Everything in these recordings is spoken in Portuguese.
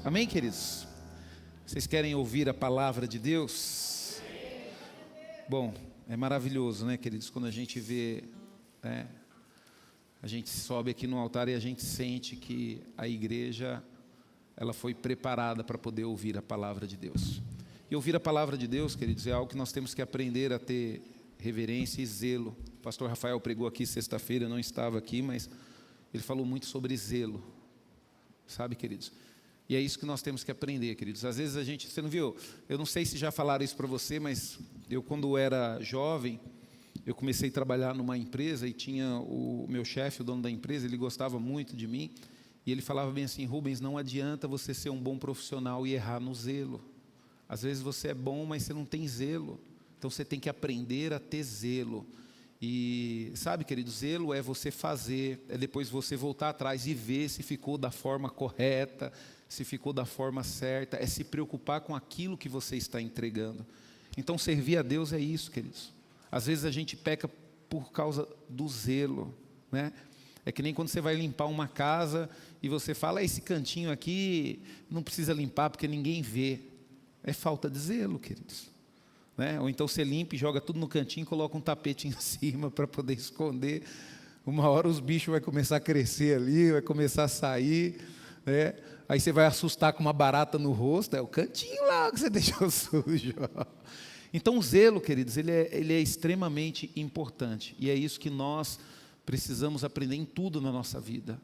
Amém, queridos? Vocês querem ouvir a palavra de Deus? Bom, é maravilhoso, né, queridos, quando a gente vê, né, a gente sobe aqui no altar e a gente sente que a igreja, ela foi preparada para poder ouvir a palavra de Deus. E ouvir a palavra de Deus, queridos, é algo que nós temos que aprender a ter reverência e zelo. O pastor Rafael pregou aqui sexta-feira, eu não estava aqui, mas ele falou muito sobre zelo, sabe, queridos? E é isso que nós temos que aprender, queridos. Às vezes a gente, você não viu, eu não sei se já falaram isso para você, mas eu quando era jovem, eu comecei a trabalhar numa empresa e tinha o meu chefe, o dono da empresa, ele gostava muito de mim, e ele falava bem assim: Rubens, não adianta você ser um bom profissional e errar no zelo. Às vezes você é bom, mas você não tem zelo. Então você tem que aprender a ter zelo. E sabe, querido, zelo é você fazer, é depois você voltar atrás e ver se ficou da forma correta, se ficou da forma certa, é se preocupar com aquilo que você está entregando. Então servir a Deus é isso, queridos. Às vezes a gente peca por causa do zelo, né? É que nem quando você vai limpar uma casa e você fala: esse cantinho aqui não precisa limpar porque ninguém vê. É falta de zelo, queridos. Né? Ou então você limpa e joga tudo no cantinho e coloca um tapete em cima para poder esconder. Uma hora os bichos vão começar a crescer ali, vai começar a sair, né? Aí você vai assustar com uma barata no rosto, é o cantinho lá que você deixou sujo. Então o zelo, queridos, ele é extremamente importante. E é isso que nós precisamos aprender em tudo na nossa vida.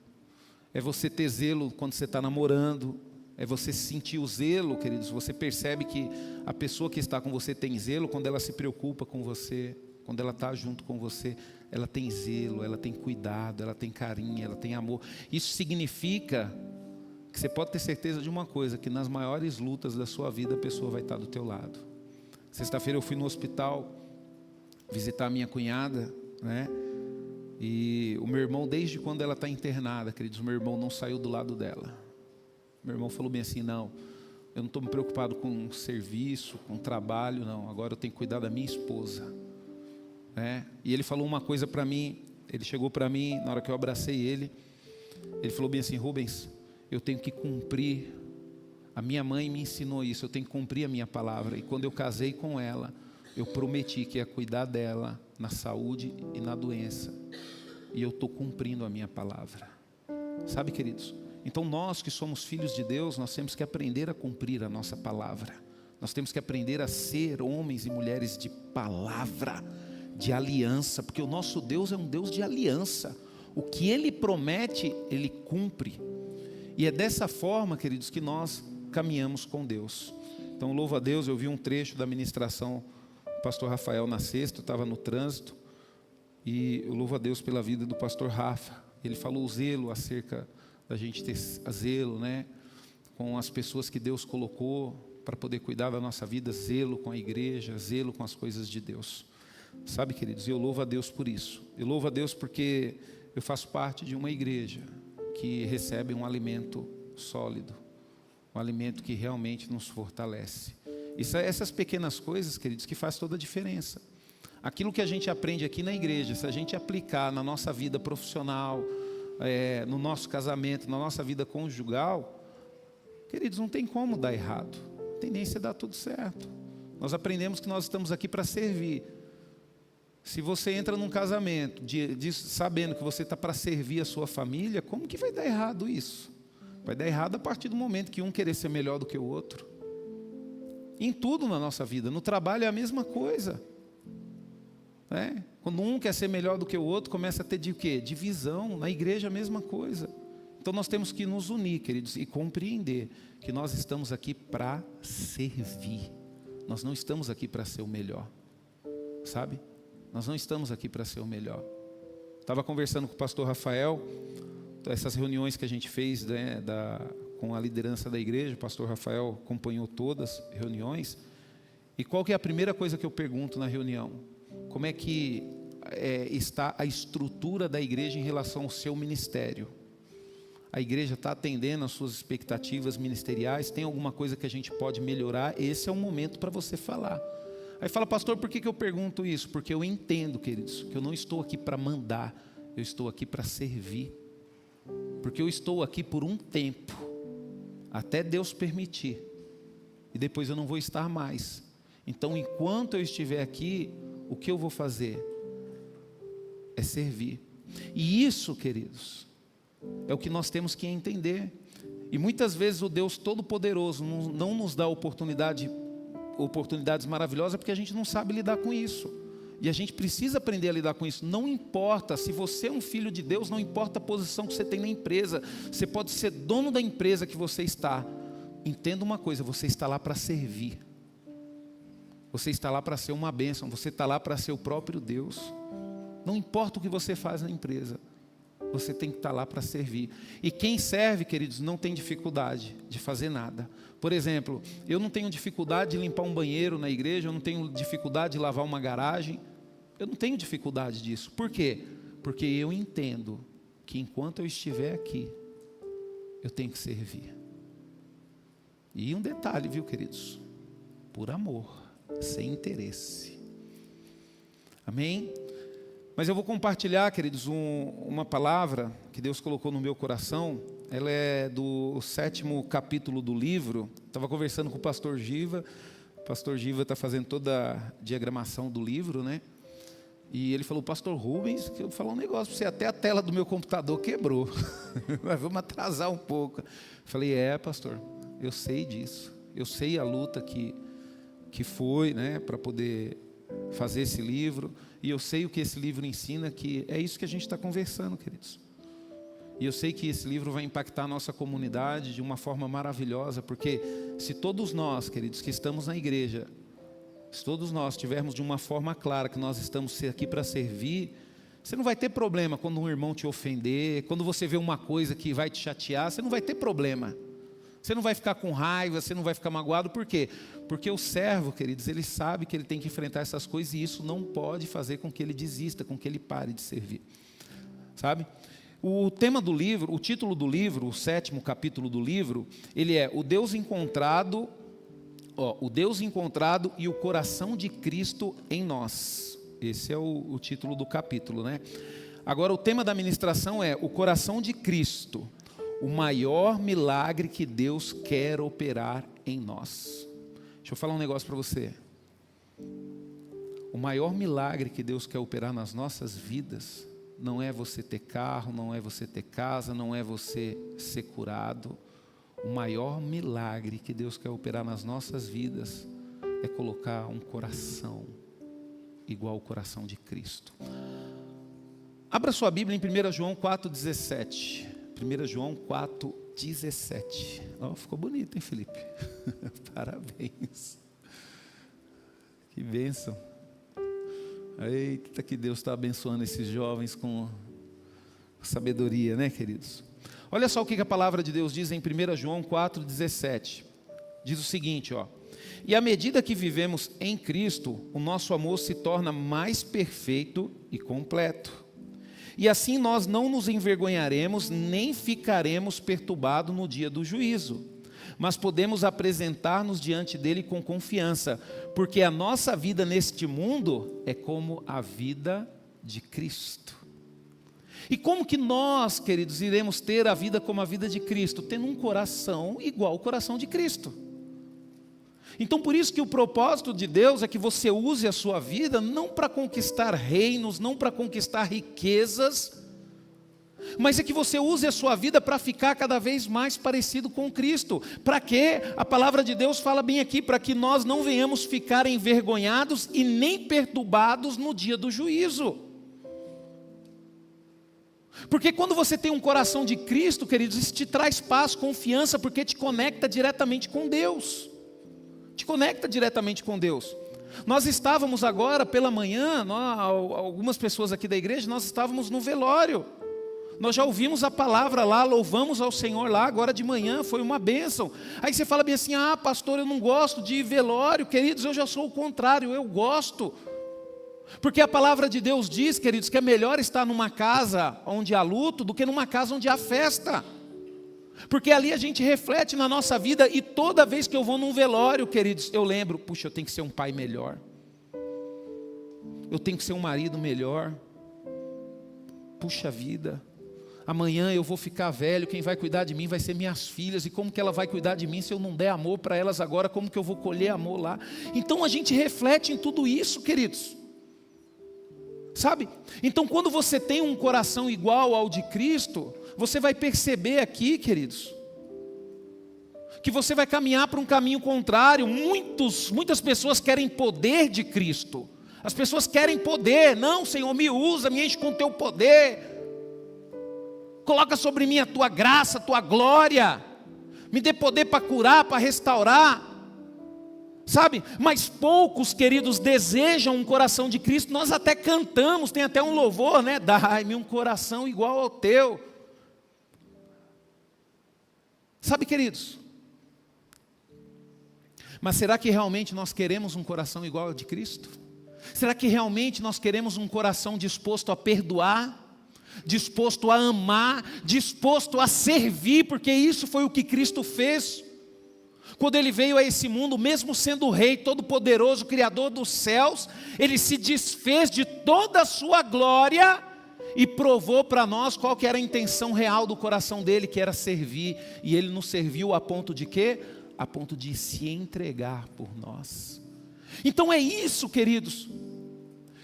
É você ter zelo quando você está namorando. É você sentir o zelo, queridos. Você percebe que a pessoa que está com você tem zelo quando ela se preocupa com você, quando ela está junto com você. Ela tem zelo, ela tem cuidado, ela tem carinho, ela tem amor. Isso significa que você pode ter certeza de uma coisa, que nas maiores lutas da sua vida a pessoa vai estar do teu lado. Sexta-feira eu fui no hospital visitar a minha cunhada, né? E o meu irmão, desde quando ela está internada, queridos, o meu irmão não saiu do lado dela. Meu irmão falou bem assim: não, eu não estou me preocupado com serviço, com trabalho, não. Agora eu tenho que cuidar da minha esposa, né? E ele falou uma coisa para mim. Ele chegou para mim, na hora que eu abracei ele falou bem assim: Rubens, eu tenho que cumprir. A minha mãe me ensinou isso, eu tenho que cumprir a minha palavra. E quando eu casei com ela, eu prometi que ia cuidar dela na saúde e na doença. E eu estou cumprindo a minha palavra. Sabe, queridos? Então nós que somos filhos de Deus, nós temos que aprender a cumprir a nossa palavra. Nós temos que aprender a ser homens e mulheres de palavra, de aliança, porque o nosso Deus é um Deus de aliança. O que Ele promete, Ele cumpre. E é dessa forma, queridos, que nós caminhamos com Deus. Então louvo a Deus, eu vi um trecho da ministração do pastor Rafael na sexta, eu estava no trânsito, e eu louvo a Deus pela vida do pastor Rafa. Ele falou o zelo acerca da gente ter zelo, né, com as pessoas que Deus colocou para poder cuidar da nossa vida, zelo com a igreja, zelo com as coisas de Deus. Sabe, queridos, eu louvo a Deus por isso. Eu louvo a Deus porque eu faço parte de uma igreja que recebe um alimento sólido, um alimento que realmente nos fortalece. Essas pequenas coisas, queridos, que faz toda a diferença. Aquilo que a gente aprende aqui na igreja, se a gente aplicar na nossa vida profissional, no nosso casamento, na nossa vida conjugal, queridos, não tem como dar errado. A tendência é dar tudo certo. Nós aprendemos que nós estamos aqui para servir. Se você entra num casamento sabendo que você está para servir a sua família, como que vai dar errado isso? Vai dar errado a partir do momento que um querer ser melhor do que o outro. Em tudo na nossa vida. No trabalho é a mesma coisa, né? Quando um quer ser melhor do que o outro, começa a ter de quê? Divisão. Na igreja a mesma coisa. Então nós temos que nos unir, queridos, e compreender que nós estamos aqui para servir. Nós não estamos aqui para ser o melhor, sabe? Nós não estamos aqui para ser o melhor. Estava conversando com o pastor Rafael, essas reuniões que a gente fez, né, com a liderança da igreja. O pastor Rafael acompanhou todas as reuniões. E qual que é a primeira coisa que eu pergunto na reunião? Como é que está a estrutura da igreja em relação ao seu ministério? A igreja está atendendo às suas expectativas ministeriais? Tem alguma coisa que a gente pode melhorar? Esse é o momento para você falar. Aí fala: pastor, por que eu pergunto isso? Porque eu entendo, queridos, que eu não estou aqui para mandar, eu estou aqui para servir. Porque eu estou aqui por um tempo. até Deus permitir. E depois eu não vou estar mais. Então, enquanto eu estiver aqui, o que eu vou fazer? É servir. E isso, queridos, é o que nós temos que entender. E muitas vezes o Deus Todo-Poderoso não nos dá oportunidades maravilhosas porque a gente não sabe lidar com isso. E a gente precisa aprender a lidar com isso. Não importa, se você é um filho de Deus, não importa a posição que você tem na empresa. Você pode ser dono da empresa que você está. Entenda uma coisa, você está lá para servir. Você está lá para ser uma bênção. Você está lá para ser o próprio Deus. Não importa o que você faz na empresa. Você tem que estar lá para servir. E quem serve, queridos, não tem dificuldade de fazer nada. Por exemplo, eu não tenho dificuldade de limpar um banheiro na igreja, eu não tenho dificuldade de lavar uma garagem. Eu não tenho dificuldade disso. Por quê? Porque eu entendo que enquanto eu estiver aqui, eu tenho que servir. E um detalhe, viu, queridos? Por amor, sem interesse. Amém? Mas eu vou compartilhar, queridos, uma palavra que Deus colocou no meu coração. Ela é do 7º capítulo do livro. Estava conversando com o pastor Giva. O pastor Giva está fazendo toda a diagramação do livro, né? E ele falou, pastor Rubens, que eu vou falar um negócio para você, até a tela do meu computador quebrou. Mas vamos atrasar um pouco. Eu falei, pastor, eu sei disso. Eu sei a luta que foi, né, para poder fazer esse livro. E eu sei o que esse livro ensina, que é isso que a gente está conversando, queridos. E eu sei que esse livro vai impactar a nossa comunidade de uma forma maravilhosa, porque se todos nós, queridos, que estamos na igreja, se todos nós tivermos de uma forma clara que nós estamos aqui para servir, você não vai ter problema quando um irmão te ofender, quando você vê uma coisa que vai te chatear, você não vai ter problema. Você não vai ficar com raiva, você não vai ficar magoado, por quê? Porque o servo, queridos, ele sabe que ele tem que enfrentar essas coisas e isso não pode fazer com que ele desista, com que ele pare de servir. Sabe? O tema do livro, o título do livro, o 7º capítulo do livro, ele é o Deus encontrado e o coração de Cristo em nós. Esse é o título do capítulo, né? Agora o tema da ministração é o coração de Cristo. O maior milagre que Deus quer operar em nós. Deixa eu falar um negócio para você. O maior milagre que Deus quer operar nas nossas vidas não é você ter carro, não é você ter casa, não é você ser curado. O maior milagre que Deus quer operar nas nossas vidas é colocar um coração igual ao coração de Cristo. Abra sua Bíblia em 1 João 4,17. 1 João 4,17. Ficou bonito, hein, Felipe? Parabéns. Que bênção. Eita, que Deus está abençoando esses jovens com sabedoria, né, queridos? Olha só o que a palavra de Deus diz em 1 João 4,17. Diz o seguinte, e à medida que vivemos em Cristo, o nosso amor se torna mais perfeito e completo. E assim nós não nos envergonharemos, nem ficaremos perturbados no dia do juízo. Mas podemos apresentar-nos diante dele com confiança, porque a nossa vida neste mundo é como a vida de Cristo. E como que nós, queridos, iremos ter a vida como a vida de Cristo? Tendo um coração igual ao coração de Cristo. Então por isso que o propósito de Deus é que você use a sua vida não para conquistar reinos, não para conquistar riquezas, mas é que você use a sua vida para ficar cada vez mais parecido com Cristo. Para quê? A palavra de Deus fala bem aqui, para que nós não venhamos ficar envergonhados e nem perturbados no dia do juízo. Porque quando você tem um coração de Cristo, queridos, isso te traz paz, confiança, porque te conecta diretamente com Deus. Te conecta diretamente com Deus. Nós estávamos agora pela manhã, algumas pessoas aqui da igreja, nós estávamos no velório. Nós já ouvimos a palavra lá, louvamos ao Senhor lá, agora de manhã, foi uma bênção. Aí você fala bem assim, pastor, eu não gosto de velório. Queridos, eu já sou o contrário, eu gosto. Porque a palavra de Deus diz, queridos, que é melhor estar numa casa onde há luto do que numa casa onde há festa. Porque ali a gente reflete na nossa vida e toda vez que eu vou num velório, queridos, eu lembro, puxa, eu tenho que ser um pai melhor. Eu tenho que ser um marido melhor. Puxa vida, Amanhã eu vou ficar velho, quem vai cuidar de mim vai ser minhas filhas, e como que ela vai cuidar de mim se eu não der amor para elas agora? Como que eu vou colher amor lá? Então a gente reflete em tudo isso, queridos. Sabe? Então quando você tem um coração igual ao de Cristo, você vai perceber aqui, queridos, que você vai caminhar para um caminho contrário. Muitas pessoas querem poder de Cristo. As pessoas querem poder. Não, Senhor, me usa, me enche com o teu poder. Coloca sobre mim a tua graça, a tua glória. Me dê poder para curar, para restaurar. Sabe? Mas poucos, queridos, desejam um coração de Cristo. Nós até cantamos, tem até um louvor, né? Dai-me um coração igual ao teu. Sabe, queridos? Mas será que realmente nós queremos um coração igual ao de Cristo? Será que realmente nós queremos um coração disposto a perdoar? Disposto a amar, disposto a servir, porque isso foi o que Cristo fez. Quando Ele veio a esse mundo, mesmo sendo o Rei Todo-Poderoso, Criador dos céus, Ele se desfez de toda a sua glória e provou para nós qual que era a intenção real do coração dele, que era servir. E Ele nos serviu a ponto de quê? A ponto de se entregar por nós. Então é isso, queridos,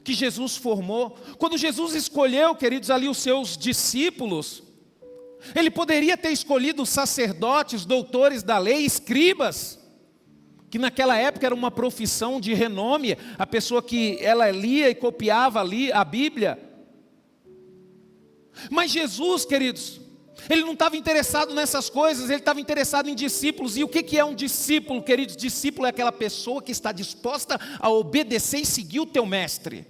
que Jesus formou. Quando Jesus escolheu, queridos, ali os seus discípulos, Ele poderia ter escolhido sacerdotes, doutores da lei, escribas, que naquela época era uma profissão de renome, a pessoa que ela lia e copiava ali a Bíblia. Mas Jesus, queridos, Ele não estava interessado nessas coisas, Ele estava interessado em discípulos. E o que é um discípulo, queridos? Discípulo é aquela pessoa que está disposta a obedecer e seguir o teu mestre.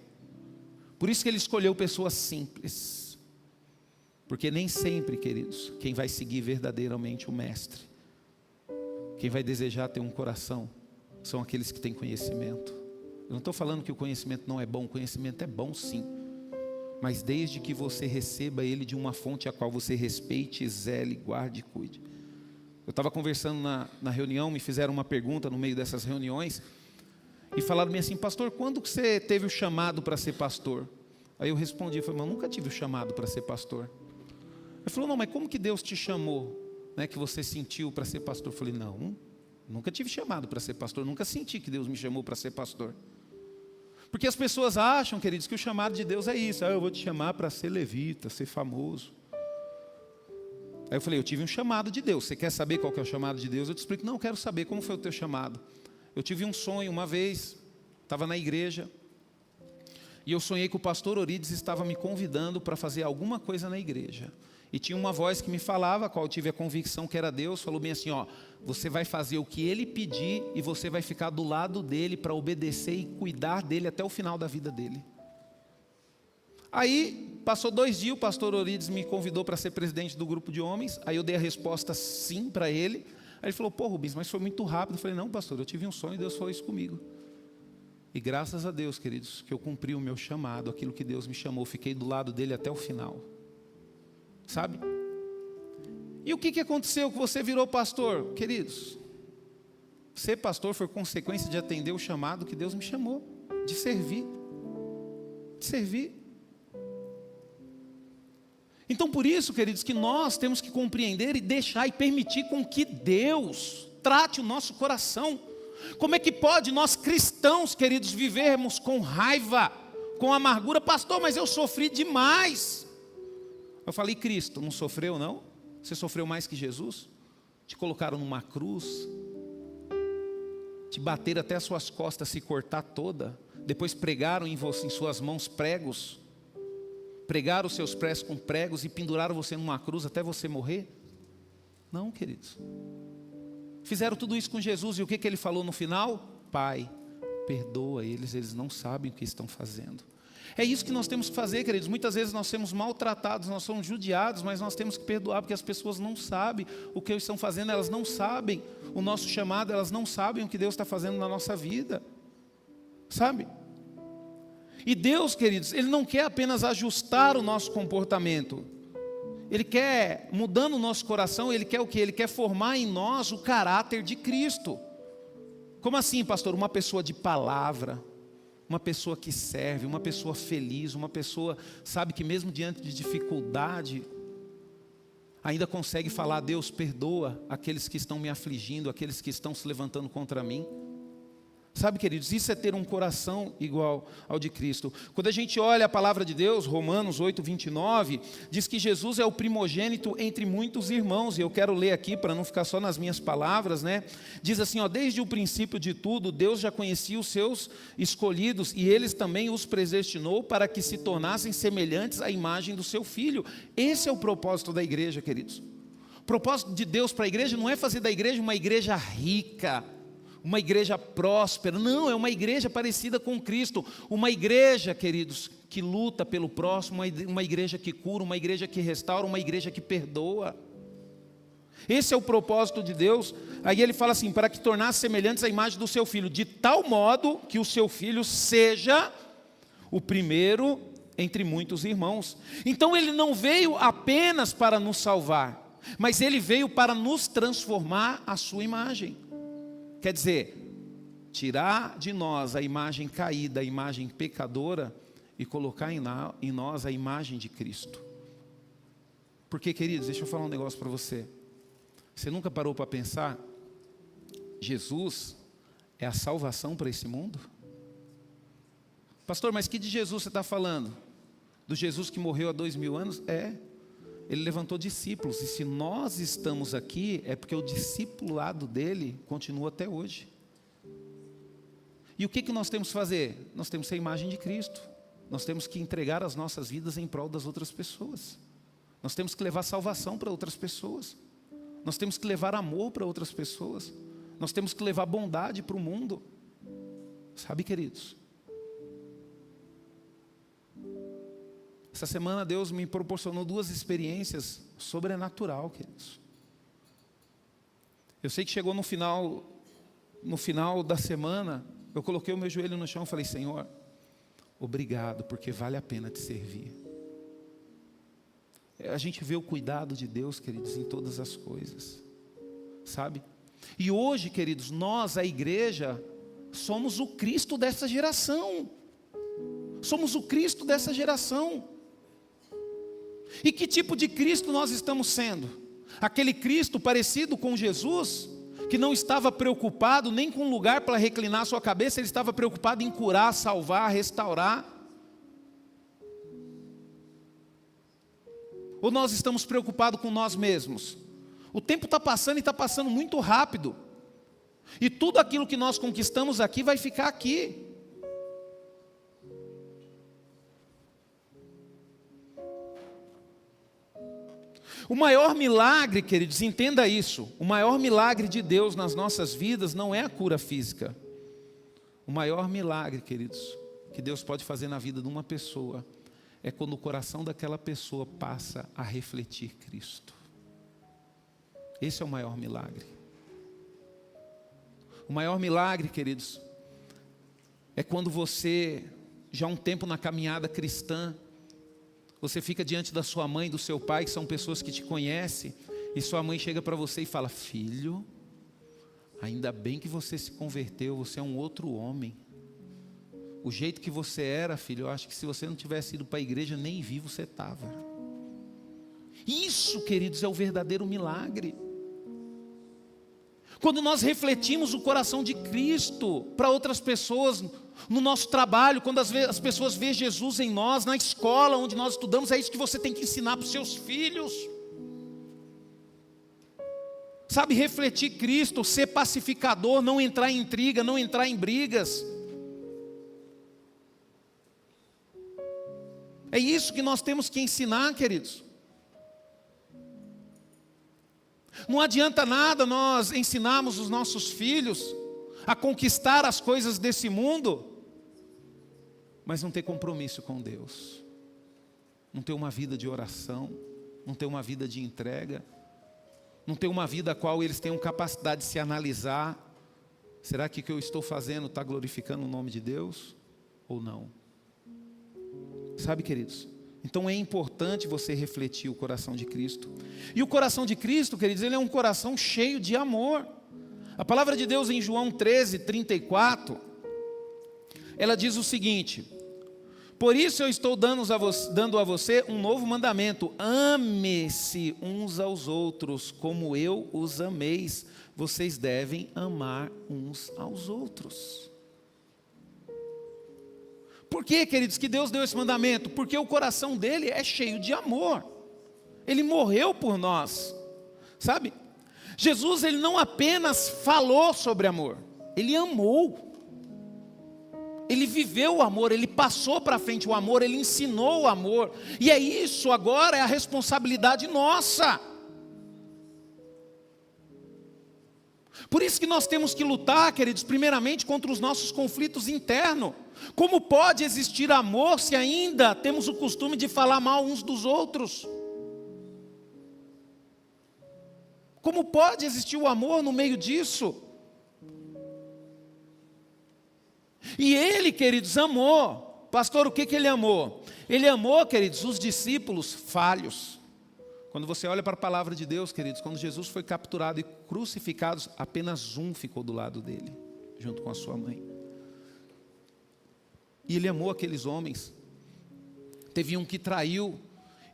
Por isso que Ele escolheu pessoas simples. Porque nem sempre, queridos, quem vai seguir verdadeiramente o mestre, quem vai desejar ter um coração, são aqueles que têm conhecimento. Eu não estou falando que o conhecimento não é bom, o conhecimento é bom sim. Mas desde que você receba ele de uma fonte a qual você respeite, zele, guarde e cuide. Eu estava conversando na reunião, me fizeram uma pergunta no meio dessas reuniões, e falaram-me assim: pastor, quando que você teve o chamado para ser pastor? Aí eu respondi, eu falei, mas eu nunca tive o chamado para ser pastor. Ele falou, não, mas como que Deus te chamou, né, que você sentiu para ser pastor? Eu falei, não, nunca tive chamado para ser pastor, nunca senti que Deus me chamou para ser pastor. Porque as pessoas acham, queridos, que o chamado de Deus é isso. Eu vou te chamar para ser levita, ser famoso. Aí eu falei, eu tive um chamado de Deus. Você quer saber qual que é o chamado de Deus? Eu te explico. Não, eu quero saber como foi o teu chamado. Eu tive um sonho uma vez, estava na igreja, e eu sonhei que o pastor Orides estava me convidando para fazer alguma coisa na igreja. E tinha uma voz que me falava, a qual eu tive a convicção que era Deus, falou bem assim, ó, você vai fazer o que Ele pedir e você vai ficar do lado dele para obedecer e cuidar dele até o final da vida dele. Aí, passou 2 dias, o pastor Orides me convidou para ser presidente do grupo de homens, aí eu dei a resposta sim para ele. Aí ele falou, pô Rubens, mas foi muito rápido. Eu falei, não pastor, eu tive um sonho e Deus falou isso comigo. E graças a Deus, queridos, que eu cumpri o meu chamado, aquilo que Deus me chamou, fiquei do lado dele até o final. Sabe? E o que aconteceu que você virou pastor? Queridos, ser pastor foi consequência de atender o chamado que Deus me chamou, de servir. De servir. Então por isso, queridos, que nós temos que compreender e deixar e permitir com que Deus trate o nosso coração. Como é que pode nós cristãos, queridos, vivermos com raiva, com amargura? Pastor, mas eu sofri demais. Eu falei, Cristo não sofreu não? Você sofreu mais que Jesus? Te colocaram numa cruz, te bateram até as suas costas se cortar toda, depois pregaram em suas mãos pregos, pregaram os seus pés com pregos e penduraram você numa cruz até você morrer? Não, queridos. Fizeram tudo isso com Jesus e o que Ele falou no final? Pai, perdoa eles, eles não sabem o que estão fazendo. É isso que nós temos que fazer, queridos. Muitas vezes nós somos maltratados, nós somos judiados, mas nós temos que perdoar, porque as pessoas não sabem o que eles estão fazendo, elas não sabem o nosso chamado, elas não sabem o que Deus está fazendo na nossa vida. Sabe? E Deus, queridos, Ele não quer apenas ajustar o nosso comportamento. Ele quer, mudando o nosso coração, Ele quer o quê? Ele quer formar em nós o caráter de Cristo. Como assim, pastor? Uma pessoa de palavra, uma pessoa que serve, uma pessoa feliz, uma pessoa, sabe, que mesmo diante de dificuldade, ainda consegue falar: Deus, perdoa aqueles que estão me afligindo, aqueles que estão se levantando contra mim. Sabe, queridos, isso é ter um coração igual ao de Cristo. Quando a gente olha a palavra de Deus, Romanos 8:29, diz que Jesus é o primogênito entre muitos irmãos. E eu quero ler aqui, para não ficar só nas minhas palavras, né? Diz assim, ó: desde o princípio de tudo, Deus já conhecia os seus escolhidos, e eles também os predestinou para que se tornassem semelhantes à imagem do seu Filho. Esse é o propósito da igreja, queridos. O propósito de Deus para a igreja não é fazer da igreja uma igreja rica, uma igreja próspera. Não, é uma igreja parecida com Cristo. Uma igreja, queridos, que luta pelo próximo, uma igreja que cura, uma igreja que restaura, uma igreja que perdoa. Esse é o propósito de Deus. Aí ele fala assim: para que tornasse semelhantes à imagem do seu Filho, de tal modo que o seu Filho seja o primeiro entre muitos irmãos. Então ele não veio apenas para nos salvar, mas ele veio para nos transformar à sua imagem. Quer dizer, tirar de nós a imagem caída, a imagem pecadora, e colocar em nós a imagem de Cristo. Porque, queridos, deixa eu falar um negócio para você. Você nunca parou para pensar? Jesus é a salvação para esse mundo? Pastor, mas que de Jesus você está falando? Do Jesus que morreu há 2000 anos? Ele levantou discípulos, e se nós estamos aqui, é porque o discipulado dele continua até hoje. E o que nós temos que fazer? Nós temos que ser a imagem de Cristo. Nós temos que entregar as nossas vidas em prol das outras pessoas. Nós temos que levar salvação para outras pessoas. Nós temos que levar amor para outras pessoas. Nós temos que levar bondade para o mundo. Sabe, queridos? Essa semana Deus me proporcionou 2 experiências sobrenaturais, queridos. Eu sei que chegou no final da semana, eu coloquei o meu joelho no chão e falei: Senhor, obrigado, porque vale a pena te servir. A gente vê o cuidado de Deus, queridos, em todas as coisas, sabe? E hoje, queridos, nós, a igreja, somos o Cristo dessa geração. Somos o Cristo dessa geração. E que tipo de Cristo nós estamos sendo? Aquele Cristo parecido com Jesus, que não estava preocupado nem com lugar para reclinar sua cabeça, ele estava preocupado em curar, salvar, restaurar? Ou nós estamos preocupados com nós mesmos? O tempo está passando, e está passando muito rápido, e tudo aquilo que nós conquistamos aqui vai ficar aqui. O maior milagre, queridos, entenda isso, o maior milagre de Deus nas nossas vidas não é a cura física. O maior milagre, queridos, que Deus pode fazer na vida de uma pessoa é quando o coração daquela pessoa passa a refletir Cristo. Esse é o maior milagre. O maior milagre, queridos, é quando você, já há um tempo na caminhada cristã, você fica diante da sua mãe, do seu pai, que são pessoas que te conhecem, e sua mãe chega para você e fala: filho, ainda bem que você se converteu, você é um outro homem. O jeito que você era, filho, eu acho que se você não tivesse ido para a igreja, nem vivo você estava. Isso, queridos, é o verdadeiro milagre. Quando nós refletimos o coração de Cristo para outras pessoas, no nosso trabalho, quando as pessoas veem Jesus em nós, na escola onde nós estudamos, é isso que você tem que ensinar para os seus filhos. Sabe, refletir Cristo, ser pacificador, não entrar em intriga, não entrar em brigas. É isso que nós temos que ensinar, queridos. Não adianta nada nós ensinarmos os nossos filhos a conquistar as coisas desse mundo, mas não ter compromisso com Deus, não ter uma vida de oração, não ter uma vida de entrega, não ter uma vida a qual eles tenham capacidade de se analisar: será que o que eu estou fazendo está glorificando o nome de Deus ou não? Sabe, queridos, então é importante você refletir o coração de Cristo. E o coração de Cristo, queridos, ele é um coração cheio de amor. A palavra de Deus em João 13:34, ela diz o seguinte: Por isso eu estou dando a você um novo mandamento: ame-se uns aos outros, como eu os ameis. Vocês devem amar uns aos outros. Por que, queridos, que Deus deu esse mandamento? Porque o coração dele é cheio de amor. Ele morreu por nós, sabe? Jesus, ele não apenas falou sobre amor, ele amou. Ele viveu o amor, ele passou para frente o amor, ele ensinou o amor. E é isso agora, é a responsabilidade nossa. Por isso que nós temos que lutar, queridos, primeiramente contra os nossos conflitos internos. Como pode existir amor se ainda temos o costume de falar mal uns dos outros? Como pode existir o amor no meio disso? E ele, queridos, amou. Pastor, o que ele amou? Ele amou, queridos, os discípulos falhos. Quando você olha para a palavra de Deus, queridos, quando Jesus foi capturado e crucificado, apenas um ficou do lado dele, junto com a sua mãe. E ele amou aqueles homens. Teve um que traiu,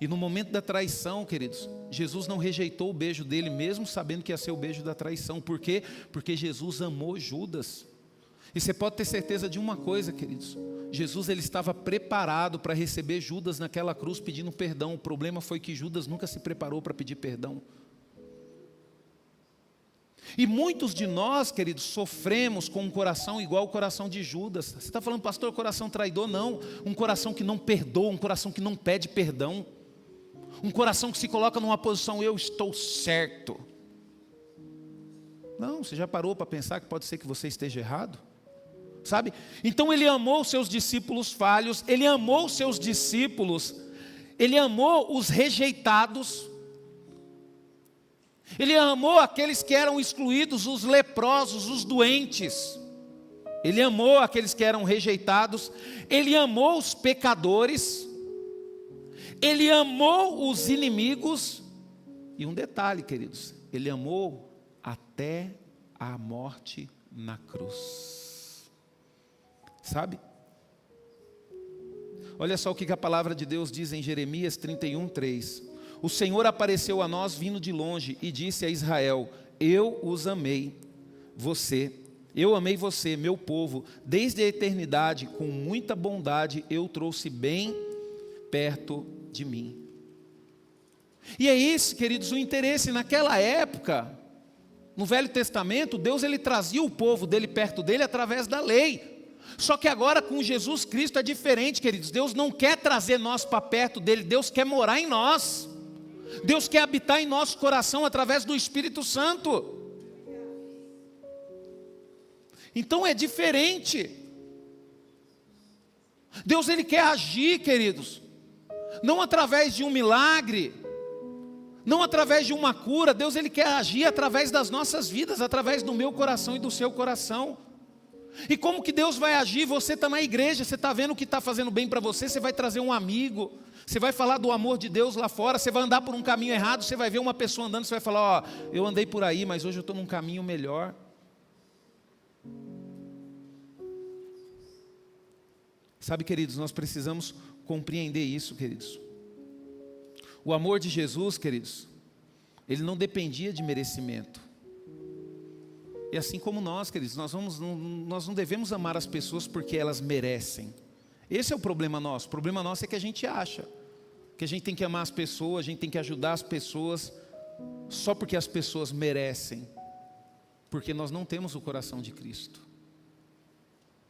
e no momento da traição, queridos, Jesus não rejeitou o beijo dele, mesmo sabendo que ia ser o beijo da traição. Por quê? Porque Jesus amou Judas. E você pode ter certeza de uma coisa, queridos: Jesus, ele estava preparado para receber Judas naquela cruz pedindo perdão. O problema foi que Judas nunca se preparou para pedir perdão. E muitos de nós, queridos, sofremos com um coração igual ao coração de Judas. Você está falando, pastor, coração traidor? Não, um coração que não perdoa, um coração que não pede perdão, um coração que se coloca numa posição, eu estou certo. Não, você já parou para pensar que pode ser que você esteja errado? Sabe? Então ele amou os seus discípulos falhos, ele amou os seus discípulos, ele amou os rejeitados, ele amou aqueles que eram excluídos, os leprosos, os doentes, ele amou aqueles que eram rejeitados, ele amou os pecadores, ele amou os inimigos, e um detalhe, queridos, ele amou até a morte na cruz. Sabe? Olha só o que a palavra de Deus diz em Jeremias 31:3. O Senhor apareceu a nós vindo de longe e disse a Israel: eu os amei, eu amei você, meu povo, desde a eternidade, com muita bondade eu trouxe bem perto de mim. E é isso, queridos, o interesse naquela época, no Velho Testamento, Deus ele trazia o povo dele perto dele através da lei. Só que agora com Jesus Cristo é diferente, queridos. Deus não quer trazer nós para perto dele, Deus quer morar em nós. Deus quer habitar em nosso coração através do Espírito Santo. Então é diferente. Deus ele quer agir, queridos, não através de um milagre, não através de uma cura. Deus ele quer agir através das nossas vidas, através do meu coração e do seu coração. E como que Deus vai agir? Você está na igreja, você está vendo o que está fazendo bem para você, você vai trazer um amigo, você vai falar do amor de Deus lá fora, você vai andar por um caminho errado, você vai ver uma pessoa andando, você vai falar, ó, eu andei por aí, mas hoje eu estou num caminho melhor. Sabe, queridos, nós precisamos compreender isso, queridos. O amor de Jesus, queridos, ele não dependia de merecimento. E assim como nós, queridos, nós não devemos amar as pessoas porque elas merecem. Esse é o problema nosso. O problema nosso é que a gente acha que a gente tem que amar as pessoas, a gente tem que ajudar as pessoas só porque as pessoas merecem. Porque nós não temos o coração de Cristo,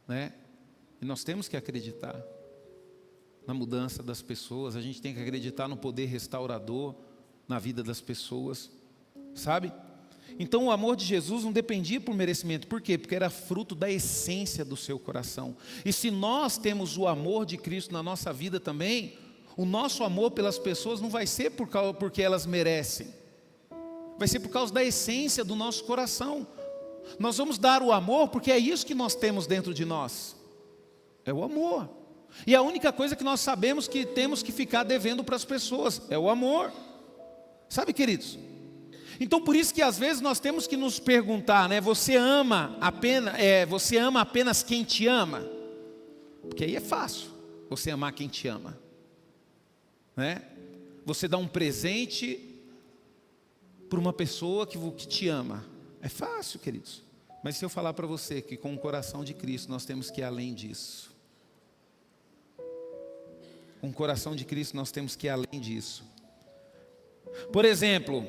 né? E nós temos que acreditar na mudança das pessoas, a gente tem que acreditar no poder restaurador na vida das pessoas, sabe? Então o amor de Jesus não dependia por merecimento. Por quê? Porque era fruto da essência do seu coração. E se nós temos o amor de Cristo na nossa vida também, o nosso amor pelas pessoas não vai ser porque elas merecem, vai ser por causa da essência do nosso coração. Nós vamos dar o amor porque é isso que nós temos dentro de nós, é o amor. E a única coisa que nós sabemos que temos que ficar devendo para as pessoas é o amor. Sabe, queridos? Então por isso que às vezes nós temos que nos perguntar, né? Você ama apenas quem te ama? Porque aí é fácil. você amar quem te ama, né? Você dá um presente para uma pessoa que te ama. É fácil, queridos. Mas se eu falar para você que com o coração de Cristo nós temos que ir além disso. Com o coração de Cristo nós temos que ir além disso. Por exemplo,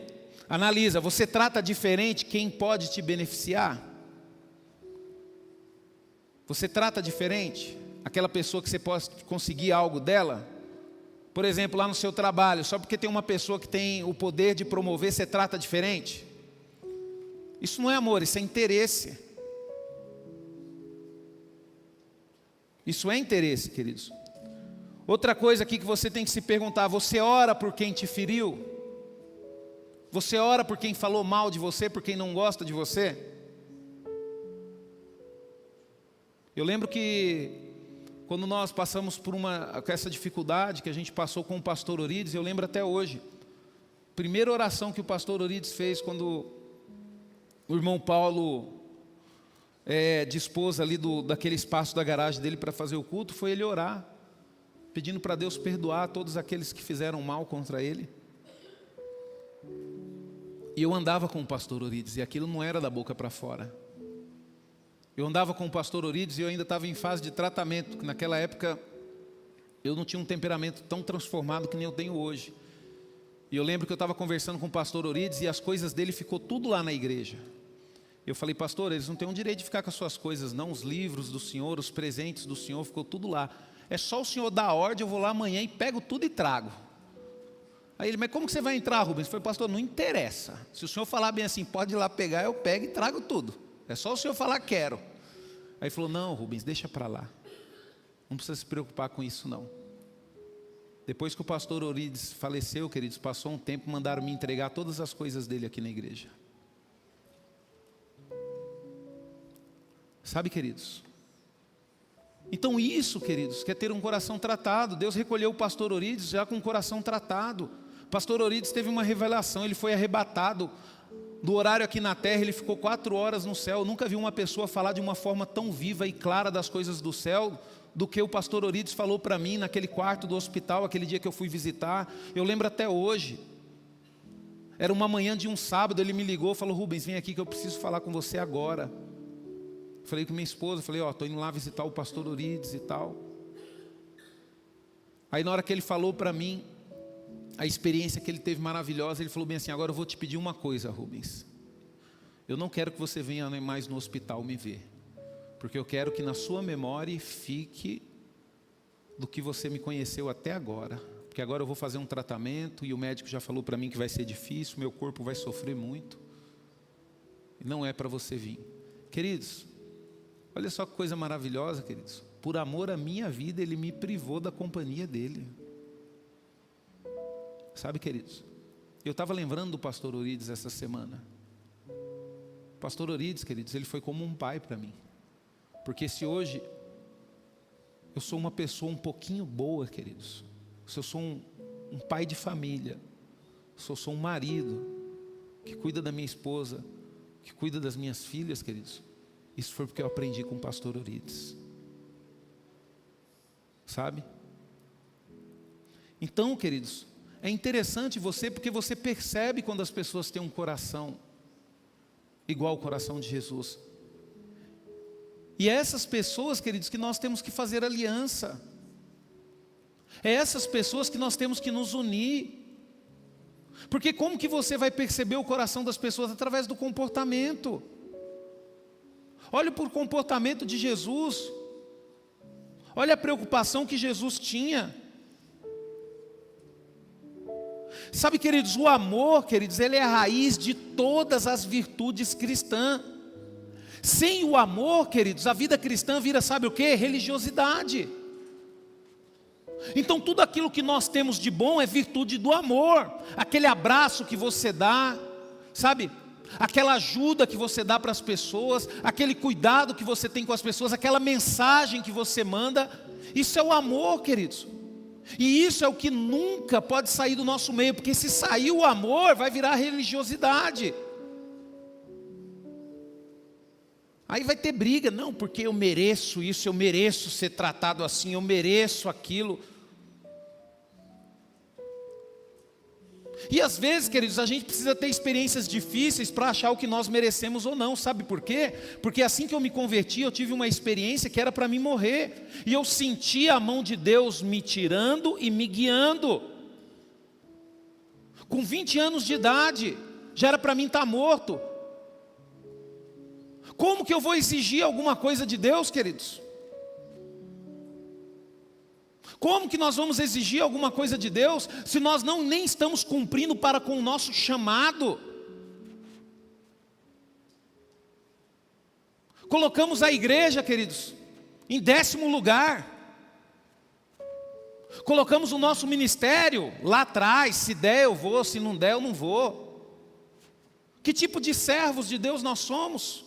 analisa, você trata diferente quem pode te beneficiar? Você trata diferente aquela pessoa que você pode conseguir algo dela? Por exemplo, lá no seu trabalho, só porque tem uma pessoa que tem o poder de promover, você trata diferente? Isso não é amor, isso é interesse. Isso é interesse, queridos. Outra coisa aqui que você tem que se perguntar: você ora por quem te feriu? Você ora por quem falou mal de você, por quem não gosta de você? Eu lembro que quando nós passamos por essa dificuldade que a gente passou com o pastor Orides, eu lembro até hoje, primeira oração que o pastor Orides fez quando o irmão Paulo dispôs ali daquele espaço da garagem dele para fazer o culto, foi ele orar, pedindo para Deus perdoar todos aqueles que fizeram mal contra ele. E eu andava com o pastor Orides, e aquilo não era da boca para fora. Eu andava com o pastor Orides e eu ainda estava em fase de tratamento, que naquela época eu não tinha um temperamento tão transformado que nem eu tenho hoje. E eu lembro que eu estava conversando com o pastor Orides e as coisas dele ficou tudo lá na igreja. Eu falei: pastor, eles não têm o direito de ficar com as suas coisas não, os livros do senhor, os presentes do senhor, ficou tudo lá. É só o senhor dar a ordem, eu vou lá amanhã e pego tudo e trago. Aí ele: mas como que você vai entrar, Rubens? Eu falei: pastor, não interessa. Se o senhor falar bem assim, pode ir lá pegar, eu pego e trago tudo. É só o senhor falar quero. Aí ele falou: não, Rubens, deixa para lá. Não precisa se preocupar com isso não. Depois que o pastor Orides faleceu, queridos, passou um tempo, mandaram me entregar todas as coisas dele aqui na igreja. Sabe, queridos? Então isso, queridos, que é ter um coração tratado. Deus recolheu o pastor Orides já com o coração tratado. O pastor Orides teve uma revelação, ele foi arrebatado do horário aqui na terra, ele ficou 4 horas no céu. Eu nunca vi uma pessoa falar de uma forma tão viva e clara das coisas do céu do que o pastor Orides falou para mim naquele quarto do hospital, aquele dia que eu fui visitar. Eu lembro até hoje. Era uma manhã de um sábado, ele me ligou, falou: Rubens, vem aqui que eu preciso falar com você agora. Falei com minha esposa, falei: estou indo lá visitar o pastor Orides e tal. Aí na hora que ele falou para mim a experiência que ele teve maravilhosa, ele falou bem assim: agora eu vou te pedir uma coisa, Rubens. Eu não quero que você venha mais no hospital me ver, porque eu quero que na sua memória fique do que você me conheceu até agora. Porque agora eu vou fazer um tratamento e o médico já falou para mim que vai ser difícil, meu corpo vai sofrer muito. E não é para você vir. Queridos, olha só que coisa maravilhosa, queridos. Por amor à minha vida, ele me privou da companhia dele. Sabe, queridos, eu estava lembrando do pastor Orides essa semana. O pastor Orides, queridos, ele foi como um pai para mim. Porque se hoje eu sou uma pessoa um pouquinho boa, queridos, se eu sou um pai de família, se eu sou um marido que cuida da minha esposa, que cuida das minhas filhas, queridos, isso foi porque eu aprendi com o pastor Orides. Sabe? Então, queridos, é interessante porque você percebe quando as pessoas têm um coração igual ao coração de Jesus. E é essas pessoas, queridos, que nós temos que fazer aliança. É essas pessoas que nós temos que nos unir. Porque como que você vai perceber o coração das pessoas? Através do comportamento. Olha para o comportamento de Jesus. Olha a preocupação que Jesus tinha. Sabe, queridos, o amor, queridos, ele é a raiz de todas as virtudes cristãs. Sem o amor, queridos, a vida cristã vira, sabe o quê? Religiosidade. Então tudo aquilo que nós temos de bom é virtude do amor. Aquele abraço que você dá, sabe? Aquela ajuda que você dá para as pessoas, aquele cuidado que você tem com as pessoas, aquela mensagem que você manda, isso é o amor, queridos. E isso é o que nunca pode sair do nosso meio, porque se sair o amor, vai virar religiosidade. Aí vai ter briga, não, porque eu mereço isso, eu mereço ser tratado assim, eu mereço aquilo. E às vezes, queridos, a gente precisa ter experiências difíceis para achar o que nós merecemos ou não, sabe por quê? Porque assim que eu me converti, eu tive uma experiência que era para mim morrer, e eu senti a mão de Deus me tirando e me guiando. Com 20 anos de idade, já era para mim estar morto. Como que eu vou exigir alguma coisa de Deus, queridos? Como que nós vamos exigir alguma coisa de Deus, se nós nem estamos cumprindo para com o nosso chamado? Colocamos a igreja, queridos, em 10º lugar. Colocamos o nosso ministério lá atrás, se der eu vou, se não der eu não vou. Que tipo de servos de Deus nós somos?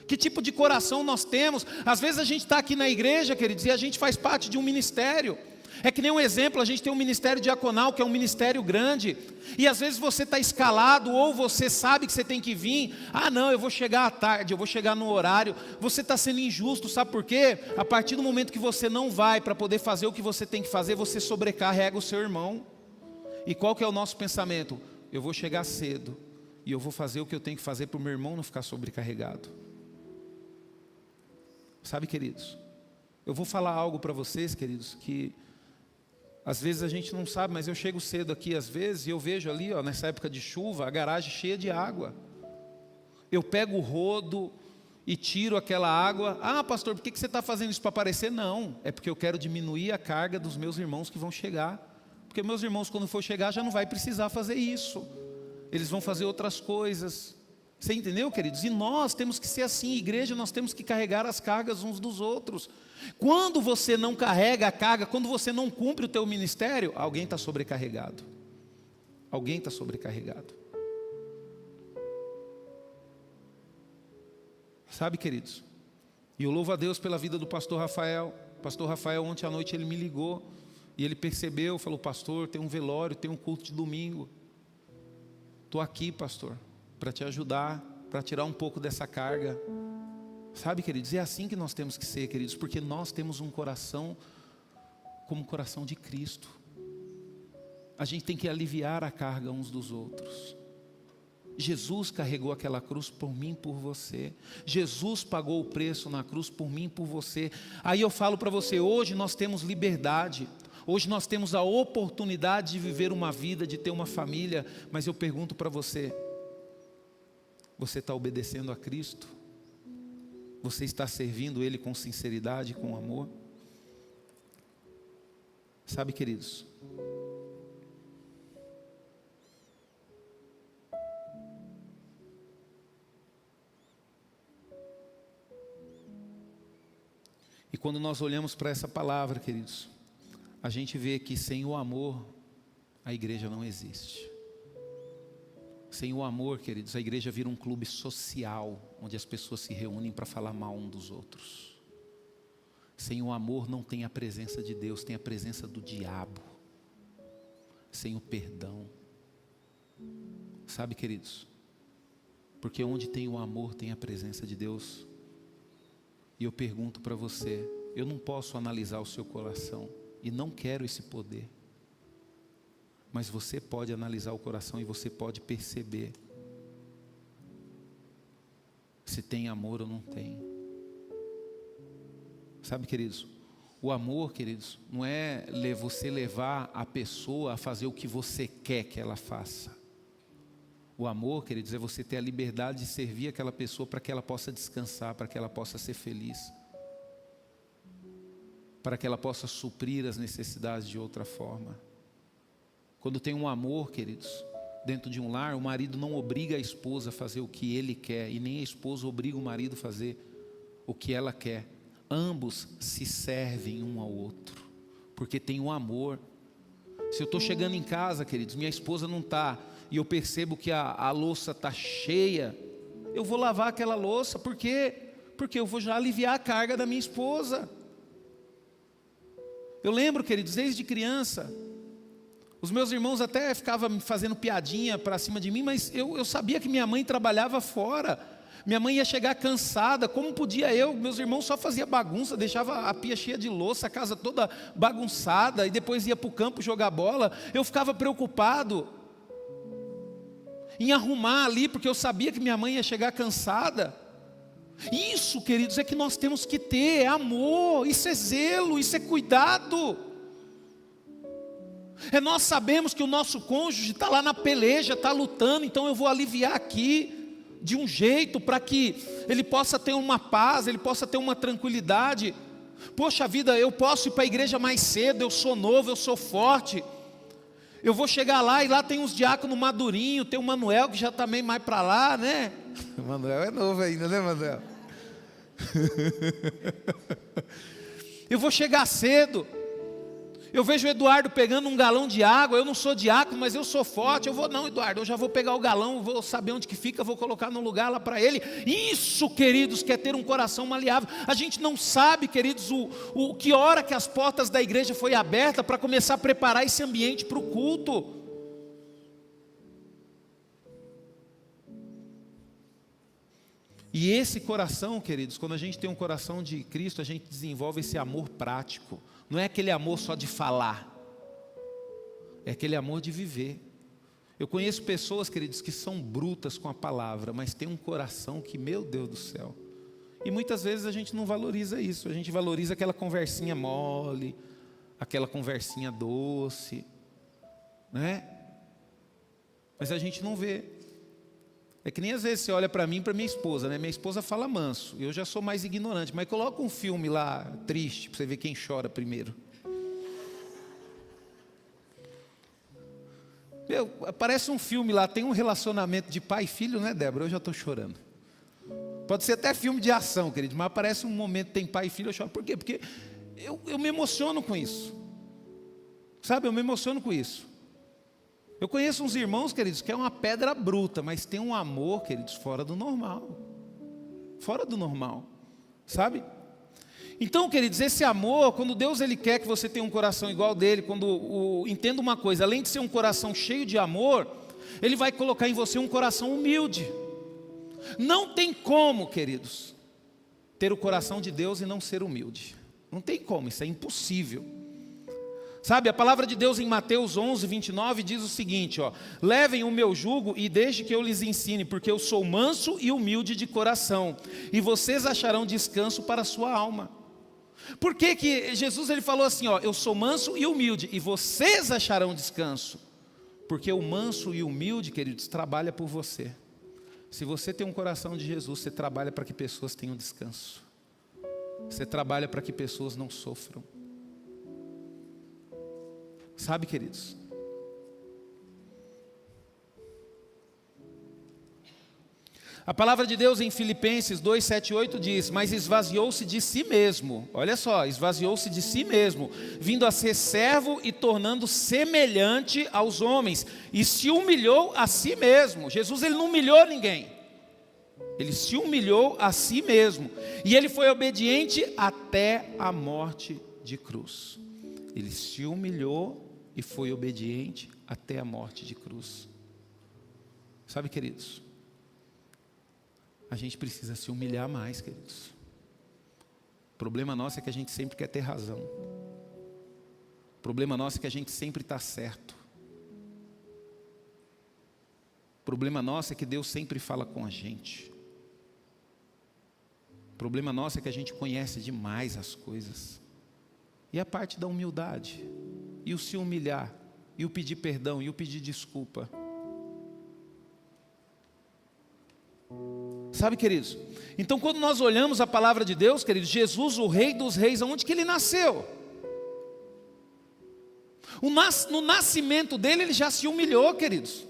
Que tipo de coração nós temos? Às vezes a gente está aqui na igreja, queridos, e a gente faz parte de um ministério. É que nem um exemplo, a gente tem um ministério diaconal, que é um ministério grande, e às vezes você está escalado, ou você sabe que você tem que vir. Ah não, eu vou chegar à tarde, eu vou chegar no horário. Você está sendo injusto, sabe por quê? A partir do momento que você não vai para poder fazer o que você tem que fazer, você sobrecarrega o seu irmão. E qual que é o nosso pensamento? Eu vou chegar cedo, e eu vou fazer o que eu tenho que fazer para o meu irmão não ficar sobrecarregado. Sabe, queridos, eu vou falar algo para vocês, queridos, que às vezes a gente não sabe, mas eu chego cedo aqui às vezes e eu vejo ali, ó, nessa época de chuva, a garagem cheia de água. Eu pego o rodo e tiro aquela água. Ah, pastor, por que você está fazendo isso para aparecer? Não, é porque eu quero diminuir a carga dos meus irmãos que vão chegar. Porque meus irmãos, quando for chegar, já não vai precisar fazer isso. Eles vão fazer outras coisas. Você entendeu, queridos? E nós temos que ser assim, igreja, nós temos que carregar as cargas uns dos outros. Quando você não carrega a carga, quando você não cumpre o teu ministério, alguém está sobrecarregado. Alguém está sobrecarregado. Sabe, queridos? E eu louvo a Deus pela vida do pastor Rafael. Pastor Rafael, ontem à noite ele me ligou, e ele percebeu, falou, pastor, tem um velório, tem um culto de domingo. Estou aqui, pastor, para te ajudar, para tirar um pouco dessa carga. Sabe, queridos, é assim que nós temos que ser, queridos, porque nós temos um coração como o coração de Cristo. A gente tem que aliviar a carga uns dos outros. Jesus carregou aquela cruz por mim, por você. Jesus pagou o preço na cruz por mim, por você. Aí eu falo para você, hoje nós temos liberdade. Hoje nós temos a oportunidade de viver uma vida, de ter uma família. Mas eu pergunto para você, você está obedecendo a Cristo? Você está servindo Ele com sinceridade, com amor? Sabe, queridos, e quando nós olhamos para essa palavra, queridos, a gente vê que sem o amor, a igreja não existe. Sem o amor, queridos, a igreja vira um clube social, onde as pessoas se reúnem para falar mal um dos outros. Sem o amor não tem a presença de Deus, tem a presença do diabo. Sem o perdão. Sabe, queridos, porque onde tem o amor tem a presença de Deus. E eu pergunto para você, eu não posso analisar o seu coração, e não quero esse poder. Mas você pode analisar o coração e você pode perceber se tem amor ou não tem. Sabe, queridos, o amor, queridos, não é você levar a pessoa a fazer o que você quer que ela faça. O amor, queridos, é você ter a liberdade de servir aquela pessoa para que ela possa descansar, para que ela possa ser feliz, para que ela possa suprir as necessidades de outra forma. Quando tem um amor, queridos, dentro de um lar, o marido não obriga a esposa a fazer o que ele quer, e nem a esposa obriga o marido a fazer o que ela quer. Ambos se servem um ao outro, porque tem um amor. Se eu estou chegando em casa, queridos, minha esposa não está, e eu percebo que a louça está cheia, eu vou lavar aquela louça. Por quê? Porque eu vou já aliviar a carga da minha esposa. Eu lembro, queridos, desde criança, os meus irmãos até ficavam fazendo piadinha para cima de mim, mas eu sabia que minha mãe trabalhava fora. Minha mãe ia chegar cansada, como podia eu? Meus irmãos só faziam bagunça, deixava a pia cheia de louça, a casa toda bagunçada, e depois ia para o campo jogar bola. Eu ficava preocupado em arrumar ali, porque eu sabia que minha mãe ia chegar cansada. Isso, queridos, é que nós temos que ter, é amor, isso é zelo, isso é cuidado. Nós sabemos que o nosso cônjuge está lá na peleja, está lutando, então eu vou aliviar aqui, de um jeito para que ele possa ter uma paz, ele possa ter uma tranquilidade. Poxa vida, eu posso ir para a igreja mais cedo, eu sou novo, eu sou forte. Eu vou chegar lá e lá tem uns diáconos madurinhos, tem o Manuel que já está meio mais para lá, né? O Manuel é novo ainda, né, Manuel? Eu vou chegar cedo. Eu vejo o Eduardo pegando um galão de água, eu não sou diácono, mas eu sou forte. Eu vou, não, Eduardo, eu já vou pegar o galão, vou saber onde que fica, vou colocar no lugar lá para ele. Isso, queridos, que é ter um coração maleável. A gente não sabe, queridos, que hora que as portas da igreja foi aberta para começar a preparar esse ambiente para o culto. E esse coração, queridos, quando a gente tem um coração de Cristo, a gente desenvolve esse amor prático. Não é aquele amor só de falar, é aquele amor de viver. Eu conheço pessoas, queridos, que são brutas com a palavra, mas tem um coração que, meu Deus do céu. E muitas vezes a gente não valoriza isso, a gente valoriza aquela conversinha mole, aquela conversinha doce, né? Mas a gente não vê. É que nem às vezes você olha para mim e para minha esposa, né? Minha esposa fala manso, eu já sou mais ignorante, mas coloca um filme lá triste, para você ver quem chora primeiro. Meu, aparece um filme lá, tem um relacionamento de pai e filho, né, Débora? Eu já estou chorando. Pode ser até filme de ação, querido, mas aparece um momento que tem pai e filho, eu choro. Por quê? Porque eu me emociono com isso. Sabe, eu me emociono com isso. Eu conheço uns irmãos, queridos, que é uma pedra bruta, mas tem um amor, queridos, fora do normal. Fora do normal, sabe? Então, queridos, esse amor, quando Deus ele quer que você tenha um coração igual dele, entenda uma coisa, além de ser um coração cheio de amor, Ele vai colocar em você um coração humilde. Não tem como, queridos, ter o coração de Deus e não ser humilde. Não tem como, isso é impossível. Sabe, a palavra de Deus em Mateus 11, 29 diz o seguinte, ó: levem o meu jugo e deixe que eu lhes ensine, porque eu sou manso e humilde de coração, e vocês acharão descanso para a sua alma. Por que que Jesus ele falou assim, ó: eu sou manso e humilde, e vocês acharão descanso? Porque o manso e humilde, queridos, trabalha por você. Se você tem um coração de Jesus, você trabalha para que pessoas tenham descanso. Você trabalha para que pessoas não sofram. Sabe, queridos? A palavra de Deus em Filipenses 2, 7 e 8 diz: mas esvaziou-se de si mesmo. Olha só, esvaziou-se de si mesmo, vindo a ser servo e tornando semelhante aos homens, e se humilhou a si mesmo. Jesus ele não humilhou ninguém, ele se humilhou a si mesmo, e ele foi obediente até a morte de cruz. Ele se humilhou e foi obediente até a morte de cruz. Sabe, queridos, a gente precisa se humilhar mais, queridos. O problema nosso é que a gente sempre quer ter razão. O problema nosso é que a gente sempre está certo. O problema nosso é que Deus sempre fala com a gente. O problema nosso é que a gente conhece demais as coisas. E a parte da humildade, e o se humilhar, e o pedir perdão, e o pedir desculpa. Sabe, queridos? Então, quando nós olhamos a palavra de Deus, queridos, Jesus, o Rei dos Reis, aonde que ele nasceu? No nascimento dele, ele já se humilhou, queridos.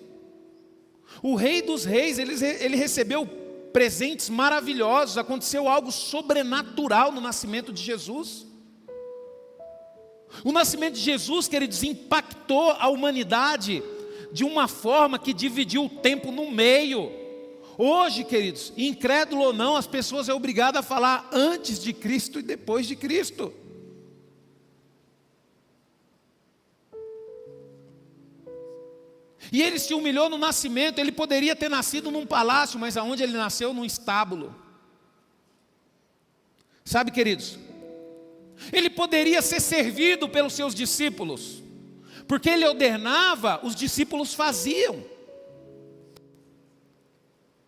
O Rei dos Reis, ele recebeu presentes maravilhosos, aconteceu algo sobrenatural no nascimento de Jesus. O nascimento de Jesus, queridos, impactou a humanidade de uma forma que dividiu o tempo no meio. Hoje, queridos, incrédulo ou não, as pessoas são obrigadas a falar antes de Cristo e depois de Cristo. E ele se humilhou no nascimento. Ele poderia ter nascido num palácio, mas aonde ele nasceu? Num estábulo. Sabe, queridos, ele poderia ser servido pelos seus discípulos, porque ele ordenava, os discípulos faziam.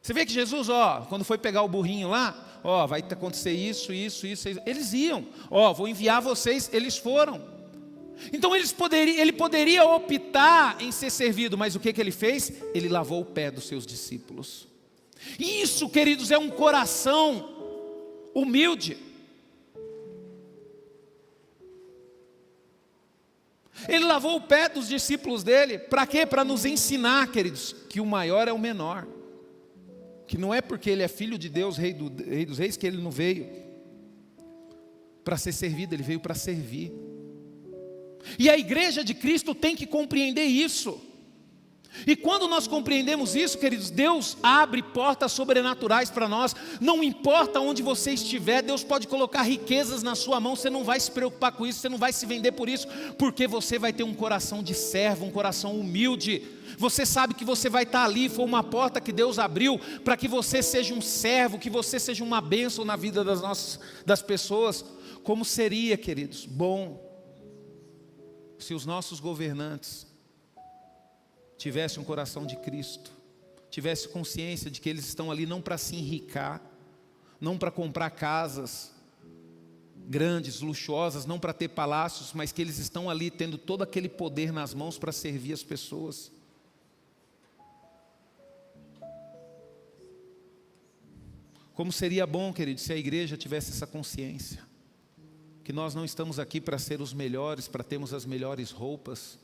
Você vê que Jesus, quando foi pegar o burrinho lá, vai acontecer isso, eles iam. Vou enviar vocês, eles foram. Então ele poderia optar em ser servido, mas o que ele fez? Ele lavou o pé dos seus discípulos. E isso, queridos, é um coração humilde. Ele lavou o pé dos discípulos dele. Para quê? Para nos ensinar, queridos, que o maior é o menor. Que não é porque ele é filho de Deus, rei dos reis, que ele não veio para ser servido, ele veio para servir. E a igreja de Cristo tem que compreender isso. E quando nós compreendemos isso, queridos, Deus abre portas sobrenaturais para nós. Não importa onde você estiver, Deus pode colocar riquezas na sua mão. Você não vai se preocupar com isso, você não vai se vender por isso, porque você vai ter um coração de servo, um coração humilde. Você sabe que você vai estar ali, foi uma porta que Deus abriu para que você seja um servo, que você seja uma bênção na vida das pessoas. Como seria, queridos, bom se os nossos governantes tivessem um coração de Cristo, tivessem consciência de que eles estão ali não para se enricar, não para comprar casas grandes, luxuosas, não para ter palácios, mas que eles estão ali tendo todo aquele poder nas mãos para servir as pessoas. Como seria bom, querido, se a igreja tivesse essa consciência, que nós não estamos aqui para ser os melhores, para termos as melhores roupas,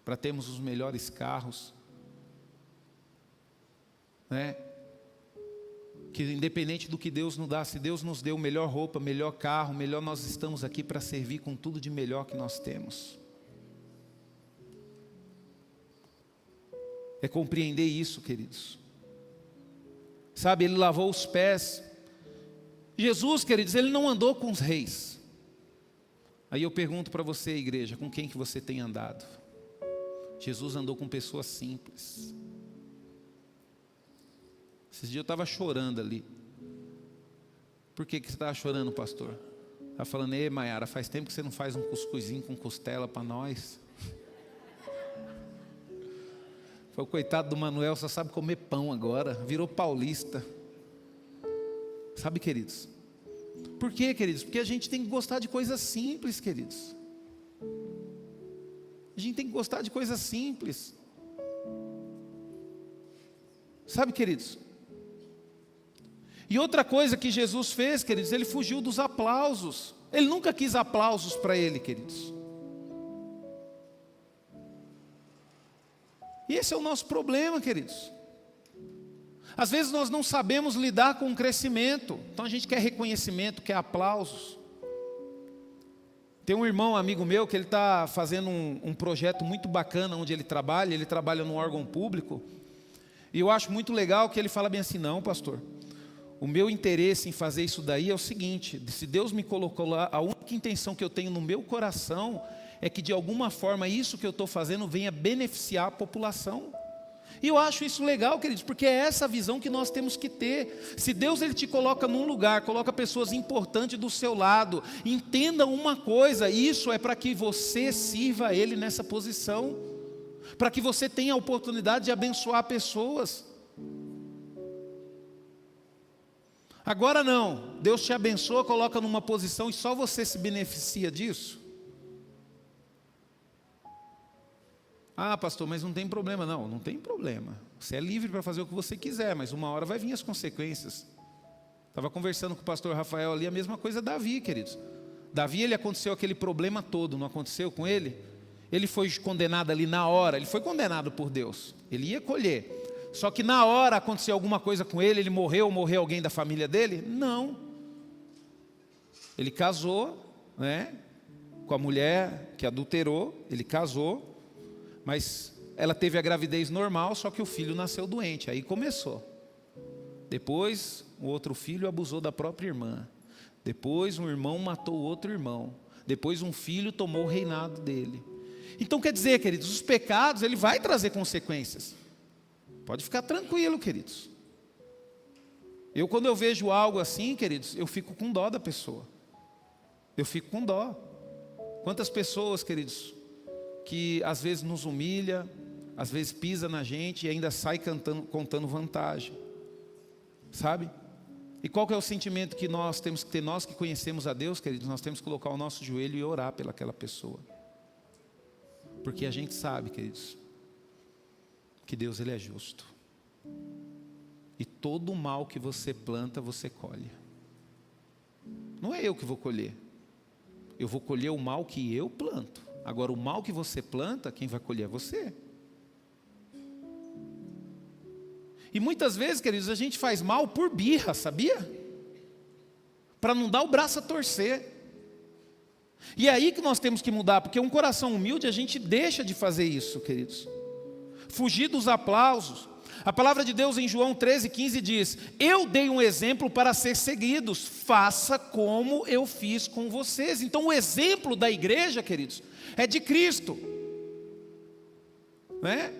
para termos os melhores carros, né? Que independente do que Deus nos dá, se Deus nos deu melhor roupa, melhor carro, melhor, nós estamos aqui para servir com tudo de melhor que nós temos. É compreender isso, queridos. Sabe, ele lavou os pés. Jesus, queridos, ele não andou com os reis. Aí eu pergunto para você, igreja, com quem que você tem andado? Jesus andou com pessoas simples. Esses dias eu estava chorando ali. Por que você estava chorando, pastor? Estava falando, ei, Maiara, faz tempo que você não faz um cuscuzinho com costela para nós. O coitado do Manuel só sabe comer pão agora, virou paulista. Sabe, queridos? Por quê, queridos? Porque a gente tem que gostar de coisas simples, queridos. A gente tem que gostar de coisas simples. Sabe, queridos? E outra coisa que Jesus fez, queridos, ele fugiu dos aplausos. Ele nunca quis aplausos para ele, queridos. E esse é o nosso problema, queridos. Às vezes nós não sabemos lidar com o crescimento. Então a gente quer reconhecimento, quer aplausos. Tem um irmão, amigo meu, que ele está fazendo um projeto muito bacana onde ele trabalha num órgão público. E eu acho muito legal que ele fala bem assim, não, pastor, o meu interesse em fazer isso daí é o seguinte, se Deus me colocou lá, a única intenção que eu tenho no meu coração é que de alguma forma isso que eu estou fazendo venha beneficiar a população. E eu acho isso legal, queridos, porque é essa visão que nós temos que ter. Se Deus ele te coloca num lugar, coloca pessoas importantes do seu lado, entenda uma coisa, isso é para que você sirva a Ele nessa posição, para que você tenha a oportunidade de abençoar pessoas. Agora não, Deus te abençoa, coloca numa posição e só você se beneficia disso. Ah, pastor, mas não tem problema. Não tem problema. Você é livre para fazer o que você quiser, mas uma hora vai vir as consequências. Estava conversando com o pastor Rafael ali, a mesma coisa Davi, queridos. Davi, ele aconteceu aquele problema todo, não aconteceu com ele? Ele foi condenado ali na hora, ele foi condenado por Deus. Ele ia colher. Só que na hora aconteceu alguma coisa com ele, ele morreu alguém da família dele? Não. Ele casou, né, com a mulher que adulterou, ele casou. Mas ela teve a gravidez normal, só que o filho nasceu doente, aí começou. Depois, o outro filho abusou da própria irmã. Depois, um irmão matou o outro irmão. Depois, um filho tomou o reinado dele. Então quer dizer, queridos, os pecados, ele vai trazer consequências. Pode ficar tranquilo, queridos. Quando eu vejo algo assim, queridos, eu fico com dó da pessoa. Eu fico com dó. Quantas pessoas, queridos, que às vezes nos humilha, às vezes pisa na gente e ainda sai contando vantagem. Sabe? E qual que é o sentimento que nós temos que ter? Nós que conhecemos a Deus, queridos, nós temos que colocar o nosso joelho e orar pelaquela pessoa. Porque a gente sabe, queridos, que Deus, ele é justo. E todo o mal que você planta, você colhe. Não é eu que vou colher. Eu vou colher o mal que eu planto. Agora, o mal que você planta, quem vai colher é você. E muitas vezes, queridos, a gente faz mal por birra, sabia? Para não dar o braço a torcer. E é aí que nós temos que mudar, porque um coração humilde, a gente deixa de fazer isso, queridos. Fugir dos aplausos. A palavra de Deus em João 13,15 diz: eu dei um exemplo para ser seguidos, faça como eu fiz com vocês. Então o exemplo da igreja, queridos, é de Cristo, né?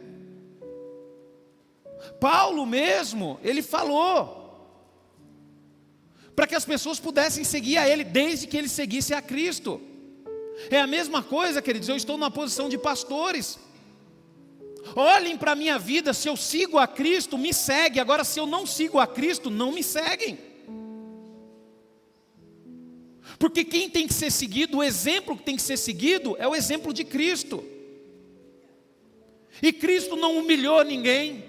Paulo mesmo, ele falou para que as pessoas pudessem seguir a ele, desde que ele seguisse a Cristo. É a mesma coisa, queridos, eu estou na posição de pastores. Olhem para a minha vida, se eu sigo a Cristo, me segue. Agora, se eu não sigo a Cristo, não me seguem. Porque quem tem que ser seguido, o exemplo que tem que ser seguido, é o exemplo de Cristo. E Cristo não humilhou ninguém.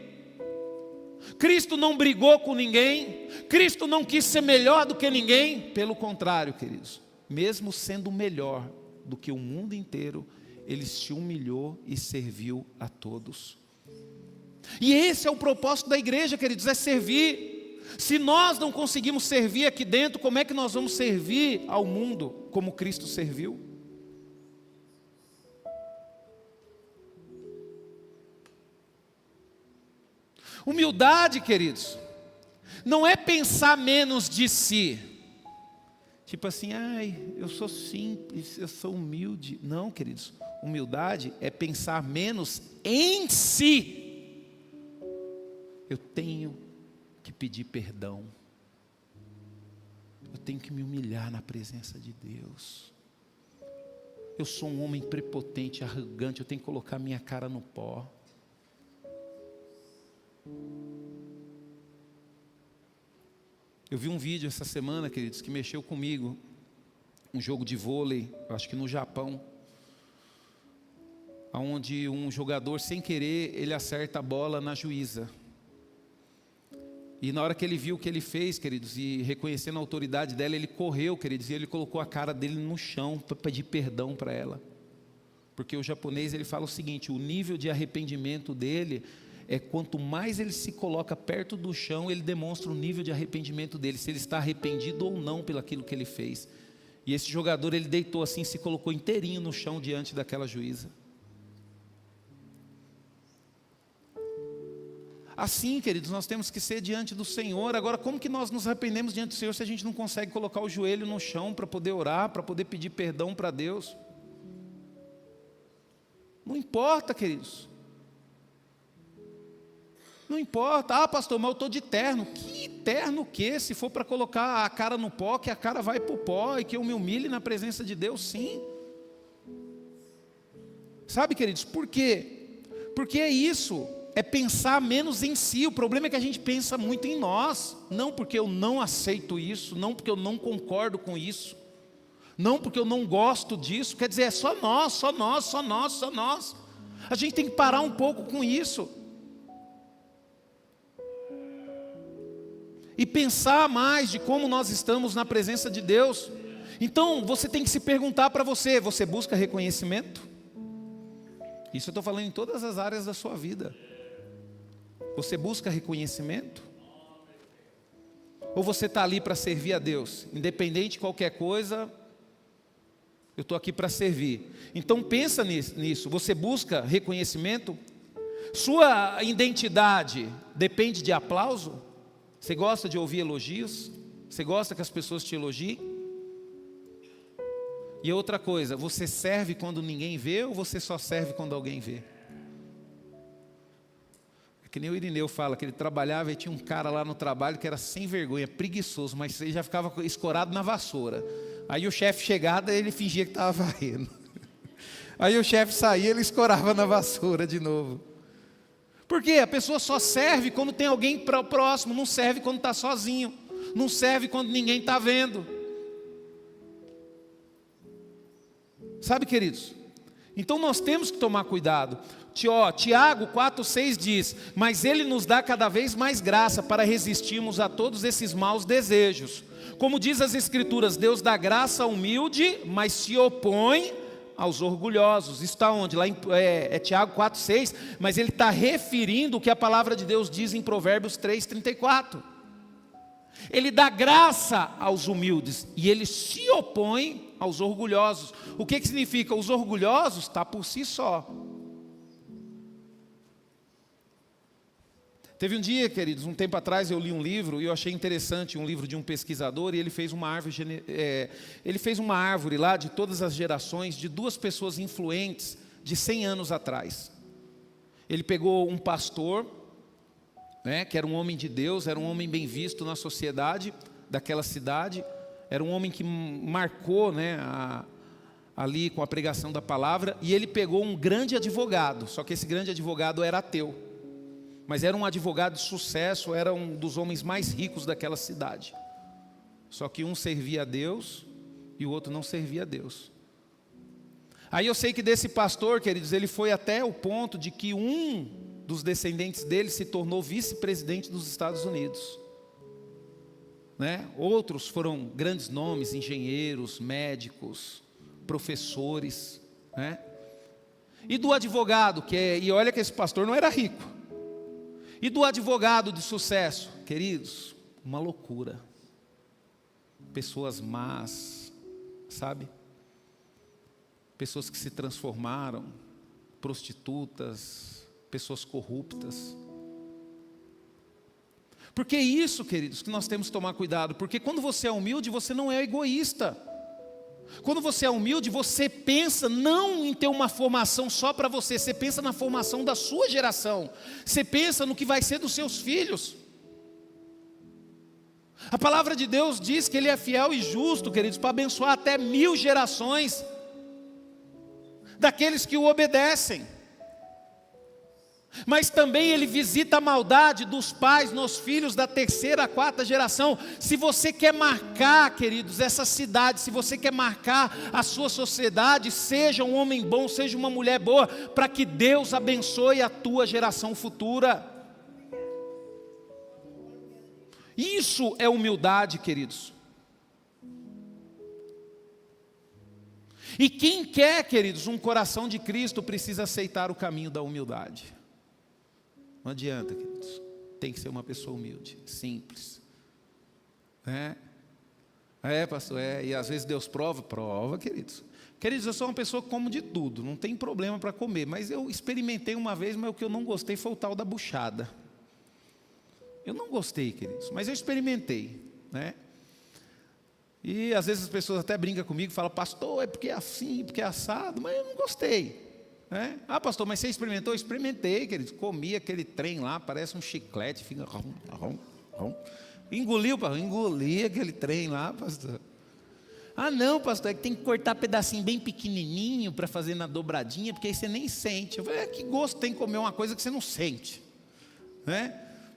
Cristo não brigou com ninguém. Cristo não quis ser melhor do que ninguém. Pelo contrário, queridos, mesmo sendo melhor do que o mundo inteiro, ele se humilhou e serviu a todos. E esse é o propósito da igreja, queridos, é servir. Se nós não conseguimos servir aqui dentro, como é que nós vamos servir ao mundo como Cristo serviu? Humildade, queridos, não é pensar menos de si. Tipo assim, eu sou simples, eu sou humilde. Não, queridos, humildade é pensar menos em si. Eu tenho que pedir perdão. Eu tenho que me humilhar na presença de Deus. Eu sou um homem prepotente, arrogante, eu tenho que colocar minha cara no pó. Eu vi um vídeo essa semana, queridos, que mexeu comigo. Um jogo de vôlei, acho que no Japão, onde um jogador, sem querer, ele acerta a bola na juíza. E na hora que ele viu o que ele fez, queridos, e reconhecendo a autoridade dela, ele correu, queridos, e ele colocou a cara dele no chão para pedir perdão para ela. Porque o japonês, ele fala o seguinte: o nível de arrependimento dele é quanto mais ele se coloca perto do chão, ele demonstra o nível de arrependimento dele, se ele está arrependido ou não pelo aquilo que ele fez. E esse jogador, ele deitou assim, se colocou inteirinho no chão diante daquela juíza. Assim, queridos, nós temos que ser diante do Senhor. Agora, como que nós nos arrependemos diante do Senhor se a gente não consegue colocar o joelho no chão para poder orar, para poder pedir perdão para Deus? Não importa, queridos. Não importa, pastor, mas eu estou de terno. Que terno o quê? Se for para colocar a cara no pó, que a cara vai para o pó e que eu me humilhe na presença de Deus, sim. Sabe, queridos, por quê? Porque é isso, é pensar menos em si. O problema é que a gente pensa muito em nós. Não porque eu não aceito isso, não porque eu não concordo com isso, não porque eu não gosto disso. Quer dizer, é só nós, só nós, só nós, só nós. A gente tem que parar um pouco com isso. E pensar mais de como nós estamos na presença de Deus. Então, você tem que se perguntar para você: você busca reconhecimento? Isso eu estou falando em todas as áreas da sua vida. Você busca reconhecimento? Ou você está ali para servir a Deus? Independente de qualquer coisa, eu estou aqui para servir. Então pensa nisso. Você busca reconhecimento? Sua identidade depende de aplauso? Você gosta de ouvir elogios? Você gosta que as pessoas te elogiem? E outra coisa, você serve quando ninguém vê ou você só serve quando alguém vê? É que nem o Irineu fala, que ele trabalhava e tinha um cara lá no trabalho que era sem vergonha, preguiçoso, mas ele já ficava escorado na vassoura. Aí o chefe chegava, ele fingia que estava varrendo. Aí o chefe saía, ele escorava na vassoura de novo. Por quê? A pessoa só serve quando tem alguém próximo, não serve quando está sozinho, não serve quando ninguém está vendo. Sabe, queridos? Então nós temos que tomar cuidado. Tiago 4,6 diz: mas Ele nos dá cada vez mais graça para resistirmos a todos esses maus desejos. Como diz as Escrituras, Deus dá graça ao humilde, mas se opõe aos orgulhosos. Isso está onde? Lá é Tiago 4,6, mas ele está referindo o que a palavra de Deus diz em Provérbios 3,34. Ele dá graça aos humildes e ele se opõe aos orgulhosos. O que significa? Os orgulhosos está por si só. Teve um dia, queridos, um tempo atrás eu li um livro e eu achei interessante, um livro de um pesquisador, e ele fez uma árvore lá de todas as gerações de duas pessoas influentes de 100 anos atrás. Ele pegou um pastor, que era um homem de Deus, era um homem bem visto na sociedade daquela cidade, era um homem que marcou, ali com a pregação da palavra, e ele pegou um grande advogado, só que esse grande advogado era ateu, mas era um advogado de sucesso, era um dos homens mais ricos daquela cidade, só que um servia a Deus e o outro não servia a Deus. Aí eu sei que desse pastor, queridos, ele foi até o ponto de que um dos descendentes dele se tornou vice-presidente dos Estados Unidos. Outros foram grandes nomes, engenheiros, médicos, professores. E do advogado, e olha que esse pastor não era rico. E do advogado de sucesso, queridos, uma loucura. Pessoas más, sabe? Pessoas que se transformaram, prostitutas, pessoas corruptas. Porque é isso, queridos, que nós temos que tomar cuidado. Porque quando você é humilde, você não é egoísta. Quando você é humilde, você pensa não em ter uma formação só para você. Você pensa na formação da sua geração. Você pensa no que vai ser dos seus filhos. A palavra de Deus diz que Ele é fiel e justo, queridos, para abençoar até 1000 gerações daqueles que o obedecem. Mas também Ele visita a maldade dos pais nos filhos da 3ª, 4ª geração. Se você quer marcar, queridos, essa cidade, se você quer marcar a sua sociedade, seja um homem bom, seja uma mulher boa, para que Deus abençoe a tua geração futura. Isso é humildade, queridos. E quem quer, queridos, um coração de Cristo, precisa aceitar o caminho da humildade. Não adianta, queridos. Tem que ser uma pessoa humilde, simples. Pastor, e às vezes Deus prova, queridos. Queridos, eu sou uma pessoa que como de tudo, não tem problema para comer, mas eu experimentei uma vez, mas o que eu não gostei foi o tal da buchada. Eu não gostei, queridos, mas eu experimentei, E às vezes as pessoas até brincam comigo, falam, pastor, é porque é assim, porque é assado, mas eu não gostei. Ah, pastor, mas você experimentou? Eu experimentei, queridos, comi aquele trem lá, parece um chiclete, fica... Engoli aquele trem lá, pastor. Ah, não, pastor, é que tem que cortar pedacinho bem pequenininho para fazer na dobradinha, porque aí você nem sente. Eu falei, que gosto tem comer uma coisa que você não sente,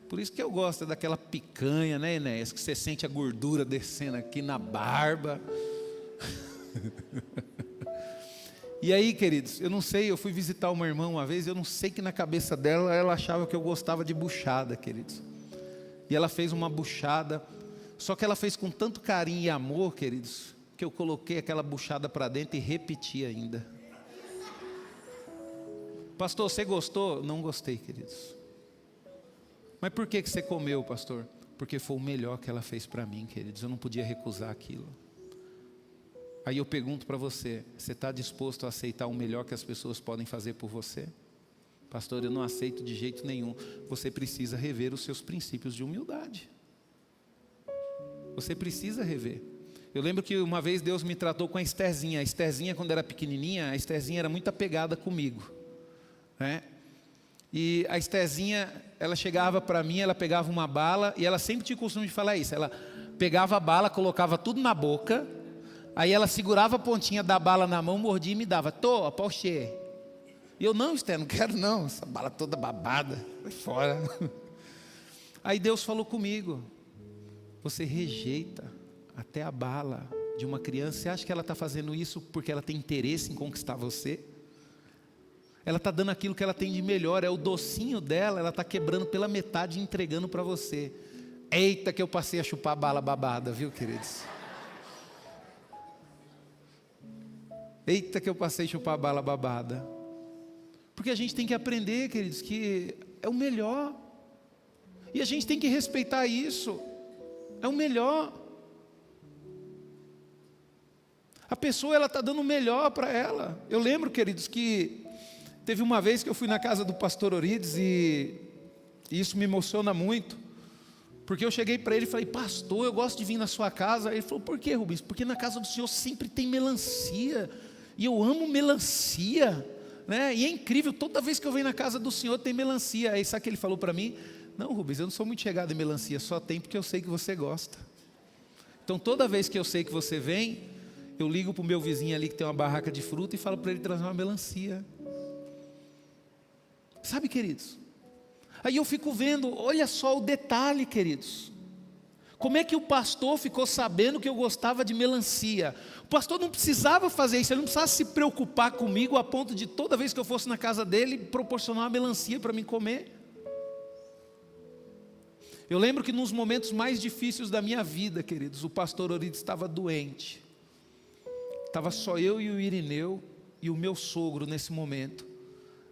Por isso que eu gosto daquela picanha, Enéas, que você sente a gordura descendo aqui na barba. E aí, queridos, eu não sei, eu fui visitar uma irmã uma vez, eu não sei que na cabeça dela, ela achava que eu gostava de buchada, queridos. E ela fez uma buchada, só que ela fez com tanto carinho e amor, queridos, que eu coloquei aquela buchada para dentro e repeti ainda. Pastor, você gostou? Não gostei, queridos. Mas por que você comeu, pastor? Porque foi o melhor que ela fez para mim, queridos, eu não podia recusar aquilo. Aí eu pergunto para você, você está disposto a aceitar o melhor que as pessoas podem fazer por você? Pastor, eu não aceito de jeito nenhum. Você precisa rever os seus princípios de humildade. Você precisa rever. Eu lembro que uma vez Deus me tratou com a Estherzinha. A Estherzinha, quando era pequenininha, a Estherzinha era muito apegada comigo, né? E a Estherzinha, ela chegava para mim, ela pegava uma bala, e ela sempre tinha o costume de falar isso. Ela pegava a bala, colocava tudo na boca, aí ela segurava a pontinha da bala na mão, mordia e me dava. Tô, apochê. E eu, não, Esther, não quero não, essa bala toda babada, vai fora. Aí Deus falou comigo: você rejeita até a bala de uma criança. Você acha que ela está fazendo isso porque ela tem interesse em conquistar você? Ela está dando aquilo que ela tem de melhor, é o docinho dela, ela está quebrando pela metade e entregando para você. Eita que eu passei a chupar bala babada, viu, queridos? Eita que eu passei a chupar bala babada. Porque a gente tem que aprender, queridos, que é o melhor. E a gente tem que respeitar isso. É o melhor. A pessoa, ela está dando o melhor para ela. Eu lembro, queridos, que teve uma vez que eu fui na casa do pastor Orides e isso me emociona muito. Porque eu cheguei para ele e falei: pastor, eu gosto de vir na sua casa. Ele falou: por quê, Rubens? Porque na casa do senhor sempre tem melancia. E eu amo melancia, né? E é incrível, toda vez que eu venho na casa do senhor tem melancia. Aí sabe o que ele falou para mim? Não, Rubens, eu não sou muito chegado em melancia, só tem porque eu sei que você gosta. Então toda vez que eu sei que você vem, eu ligo para o meu vizinho ali que tem uma barraca de fruta e falo para ele trazer uma melancia. Sabe, queridos? Aí eu fico vendo, olha só o detalhe, queridos. Como é que o pastor ficou sabendo que eu gostava de melancia? O pastor não precisava fazer isso, ele não precisava se preocupar comigo a ponto de toda vez que eu fosse na casa dele, proporcionar uma melancia para mim comer. Eu lembro que nos momentos mais difíceis da minha vida, queridos, o pastor Orides estava doente. Estava só eu e o Irineu e o meu sogro nesse momento.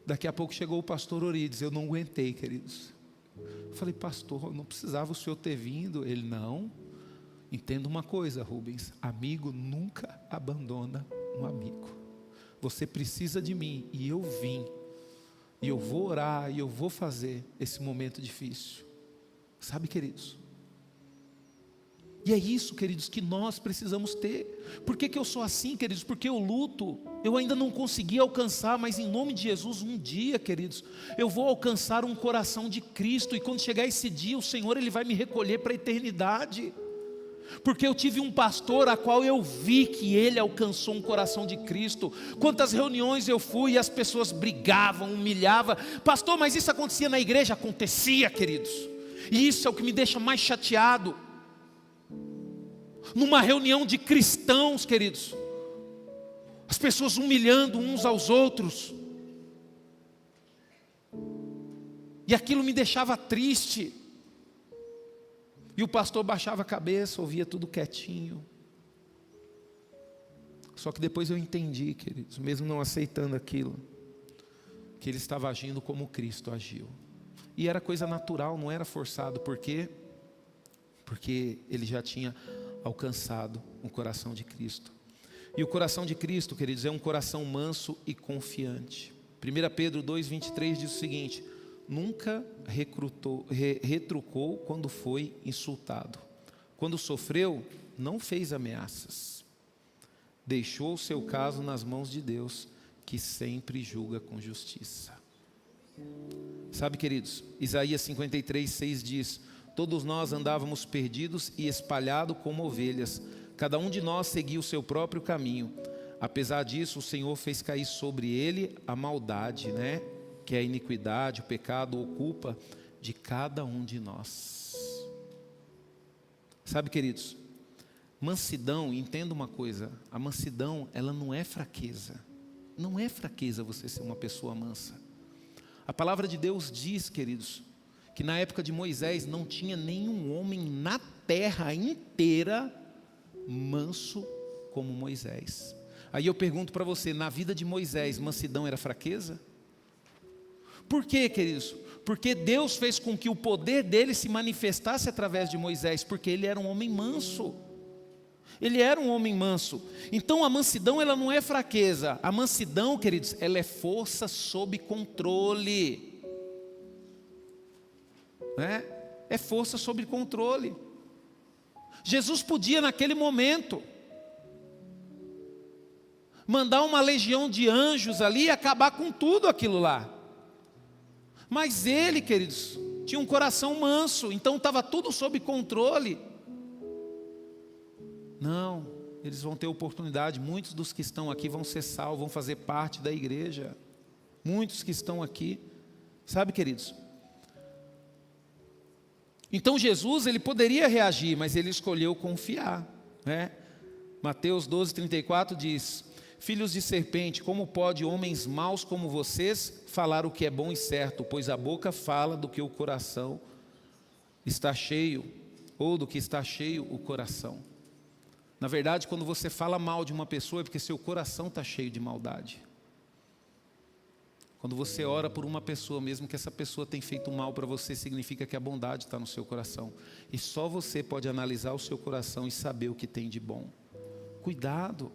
Daqui a pouco chegou o pastor Orides, eu não aguentei, queridos. Eu falei: pastor, não precisava o senhor ter vindo. Ele: não, entenda uma coisa, Rubens, amigo nunca abandona um amigo. Você precisa de mim e eu vim. E eu vou orar e eu vou fazer esse momento difícil. Sabe, queridos? E é isso, queridos, que nós precisamos ter. Por que eu sou assim, queridos? Porque eu luto, eu ainda não consegui alcançar, mas em nome de Jesus, um dia, queridos, eu vou alcançar um coração de Cristo, e quando chegar esse dia, o Senhor, Ele vai me recolher para a eternidade, porque eu tive um pastor a qual eu vi que ele alcançou um coração de Cristo. Quantas reuniões eu fui e as pessoas brigavam, humilhavam. Pastor, mas isso acontecia na igreja? Acontecia, queridos, e isso é o que me deixa mais chateado. Numa reunião de cristãos, queridos, as pessoas humilhando uns aos outros, e aquilo me deixava triste, e o pastor baixava a cabeça, ouvia tudo quietinho. Só que depois eu entendi, queridos, mesmo não aceitando aquilo, que ele estava agindo como Cristo agiu, e era coisa natural, não era forçado. Por quê? Porque ele já tinha alcançado o coração de Cristo. E o coração de Cristo, queridos, é um coração manso e confiante. 1 Pedro 2,23 diz o seguinte: nunca retrucou quando foi insultado. Quando sofreu, não fez ameaças. Deixou o seu caso nas mãos de Deus, que sempre julga com justiça. Sabe, queridos, Isaías 53:6 diz: todos nós andávamos perdidos e espalhados como ovelhas, cada um de nós seguia o seu próprio caminho. Apesar disso, o Senhor fez cair sobre ele a maldade, né? Que é a iniquidade, o pecado ou culpa de cada um de nós. Sabe, queridos, mansidão, entenda uma coisa, a mansidão, ela não é fraqueza. Não é fraqueza você ser uma pessoa mansa. A palavra de Deus diz, queridos, que na época de Moisés não tinha nenhum homem na terra inteira manso como Moisés. Aí eu pergunto para você, na vida de Moisés, mansidão era fraqueza? Por quê, queridos? Porque Deus fez com que o poder dele se manifestasse através de Moisés, porque ele era um homem manso. Ele era um homem manso. Então a mansidão, ela não é fraqueza. A mansidão, queridos, ela é força sob controle. É força sob controle. Jesus podia naquele momento mandar uma legião de anjos ali e acabar com tudo aquilo lá. Mas ele, queridos, tinha um coração manso, então estava tudo sob controle. Não, eles vão ter oportunidade, muitos dos que estão aqui vão ser salvos, vão fazer parte da igreja. Muitos que estão aqui, sabe, queridos? Então Jesus, ele poderia reagir, mas ele escolheu confiar, né? Mateus 12:34 diz: filhos de serpente, como pode homens maus como vocês falar o que é bom e certo? Pois a boca fala do que o coração está cheio, ou do que está cheio o coração. Na verdade, quando você fala mal de uma pessoa, é porque seu coração está cheio de maldade. Quando você ora por uma pessoa, mesmo que essa pessoa tenha feito mal para você, significa que a bondade está no seu coração. E só você pode analisar o seu coração e saber o que tem de bom. Cuidado.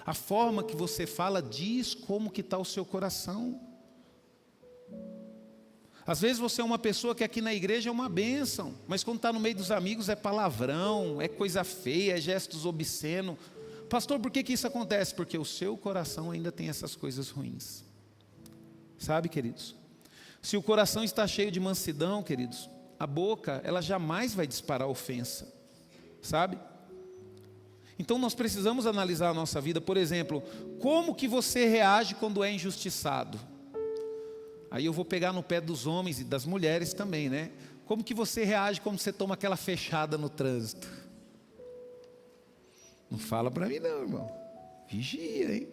A forma que você fala diz como que está o seu coração. Às vezes você é uma pessoa que aqui na igreja é uma bênção, mas quando está no meio dos amigos é palavrão, é coisa feia, é gestos obscenos. Pastor, por que isso acontece? Porque o seu coração ainda tem essas coisas ruins. Sabe, queridos? Se o coração está cheio de mansidão, queridos, a boca, ela jamais vai disparar ofensa. Sabe? Então nós precisamos analisar a nossa vida. Por exemplo, como que você reage quando é injustiçado? Aí eu vou pegar no pé dos homens e das mulheres também, né? Como que você reage quando você toma aquela fechada no trânsito? Não fala para mim não, irmão. Vigia, hein?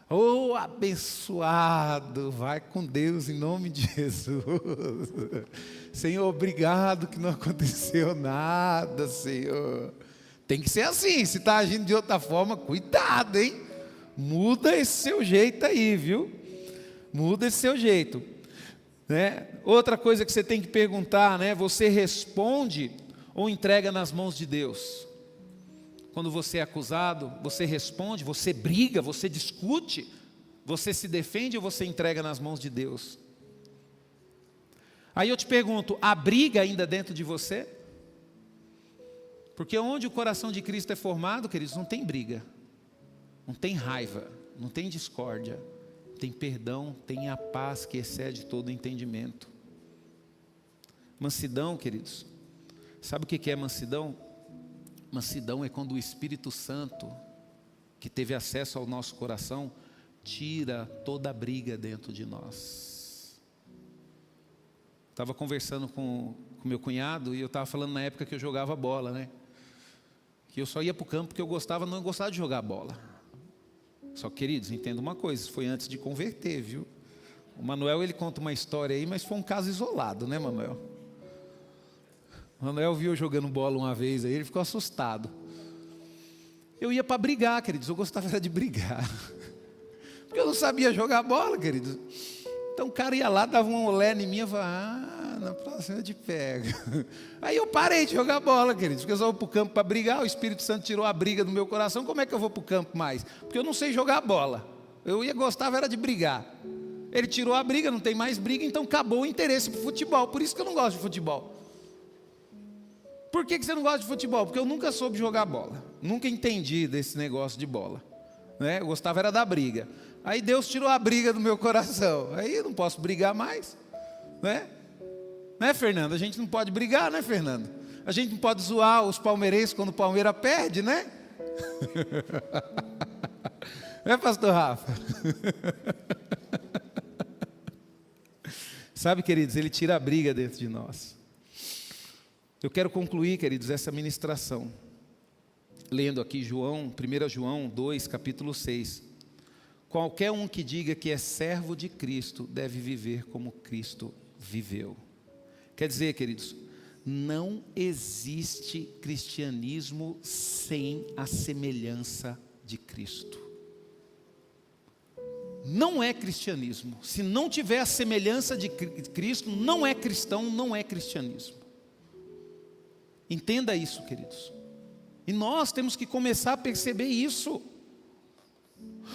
Oh, abençoado, vai com Deus em nome de Jesus. Senhor, obrigado que não aconteceu nada, Senhor. Tem que ser assim, se está agindo de outra forma, cuidado, hein? Muda esse seu jeito aí, viu? Muda esse seu jeito, né? Outra coisa que você tem que perguntar, né? Você responde ou entrega nas mãos de Deus? Quando você é acusado, você responde, você briga, você discute, você se defende ou você entrega nas mãos de Deus? Aí eu te pergunto, há briga ainda dentro de você? Porque onde o coração de Cristo é formado, queridos, não tem briga, não tem raiva, não tem discórdia, tem perdão, tem a paz que excede todo entendimento. Mansidão, queridos, sabe o que é mansidão? Mansidão é quando o Espírito Santo, que teve acesso ao nosso coração, tira toda a briga dentro de nós. Estava conversando com meu cunhado e eu estava falando na época que eu jogava bola, né? Que eu só ia para o campo porque eu não gostava de jogar bola. Só que, queridos, entenda uma coisa, isso foi antes de converter, viu? O Manuel, ele conta uma história aí, mas foi um caso isolado, né, Manuel? O Manuel viu eu jogando bola uma vez aí, ele ficou assustado. Eu ia para brigar, queridos, eu gostava era de brigar. Porque eu não sabia jogar bola, queridos. Então o cara ia lá, dava um olé em mim, eu falava, na próxima eu te pego. Aí eu parei de jogar bola, queridos, porque eu só vou para o campo para brigar, o Espírito Santo tirou a briga do meu coração, como é que eu vou para o campo mais? Porque eu não sei jogar bola, gostava era de brigar. Ele tirou a briga, não tem mais briga, então acabou o interesse para o futebol, por isso que eu não gosto de futebol. Por que você não gosta de futebol? Porque eu nunca soube jogar bola, nunca entendi desse negócio de bola, né? Eu gostava era da briga. Aí Deus tirou a briga do meu coração, aí eu não posso brigar mais, né? Né, Fernando? A gente não pode brigar, né, Fernando? A gente não pode zoar os palmeirenses quando o Palmeiras perde, né? Né, pastor Rafa? Sabe, queridos, ele tira a briga dentro de nós. Eu quero concluir, queridos, essa ministração, lendo aqui 1 João 2, capítulo 6. Qualquer um que diga que é servo de Cristo deve viver como Cristo viveu. Quer dizer, queridos, não existe cristianismo sem a semelhança de Cristo. Não é cristianismo. Se não tiver a semelhança de Cristo, não é cristão, não é cristianismo. Entenda isso, queridos. E nós temos que começar a perceber isso.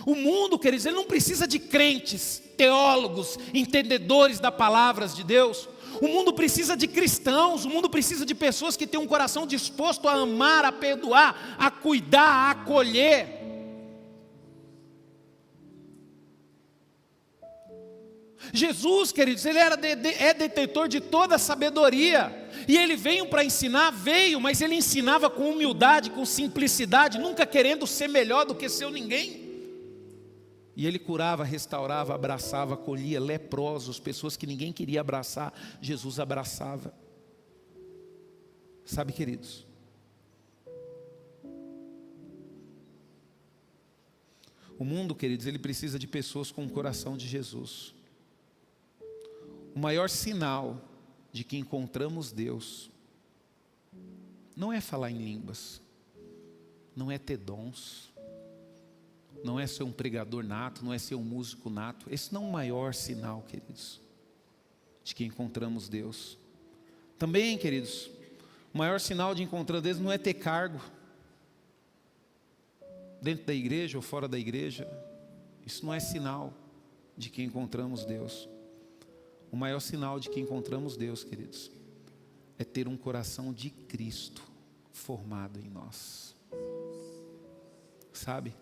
O mundo, queridos, ele não precisa de crentes, teólogos, entendedores das palavras de Deus. O mundo precisa de cristãos, o mundo precisa de pessoas que têm um coração disposto a amar, a perdoar, a cuidar, a acolher. Jesus, queridos, ele é detentor de toda a sabedoria. E ele veio para ensinar, mas ele ensinava com humildade, com simplicidade, nunca querendo ser melhor do que seu ninguém. E ele curava, restaurava, abraçava, acolhia leprosos, pessoas que ninguém queria abraçar, Jesus abraçava. Sabe, queridos? O mundo, queridos, ele precisa de pessoas com o coração de Jesus. O maior sinal de que encontramos Deus não é falar em línguas, não é ter dons, não é ser um pregador nato, não é ser um músico nato. Esse não é o maior sinal, queridos, de que encontramos Deus. Também, queridos, o maior sinal de encontrar Deus não é ter cargo dentro da igreja ou fora da igreja. Isso não é sinal de que encontramos Deus. O maior sinal de que encontramos Deus, queridos, é ter um coração de Cristo formado em nós. Sabe?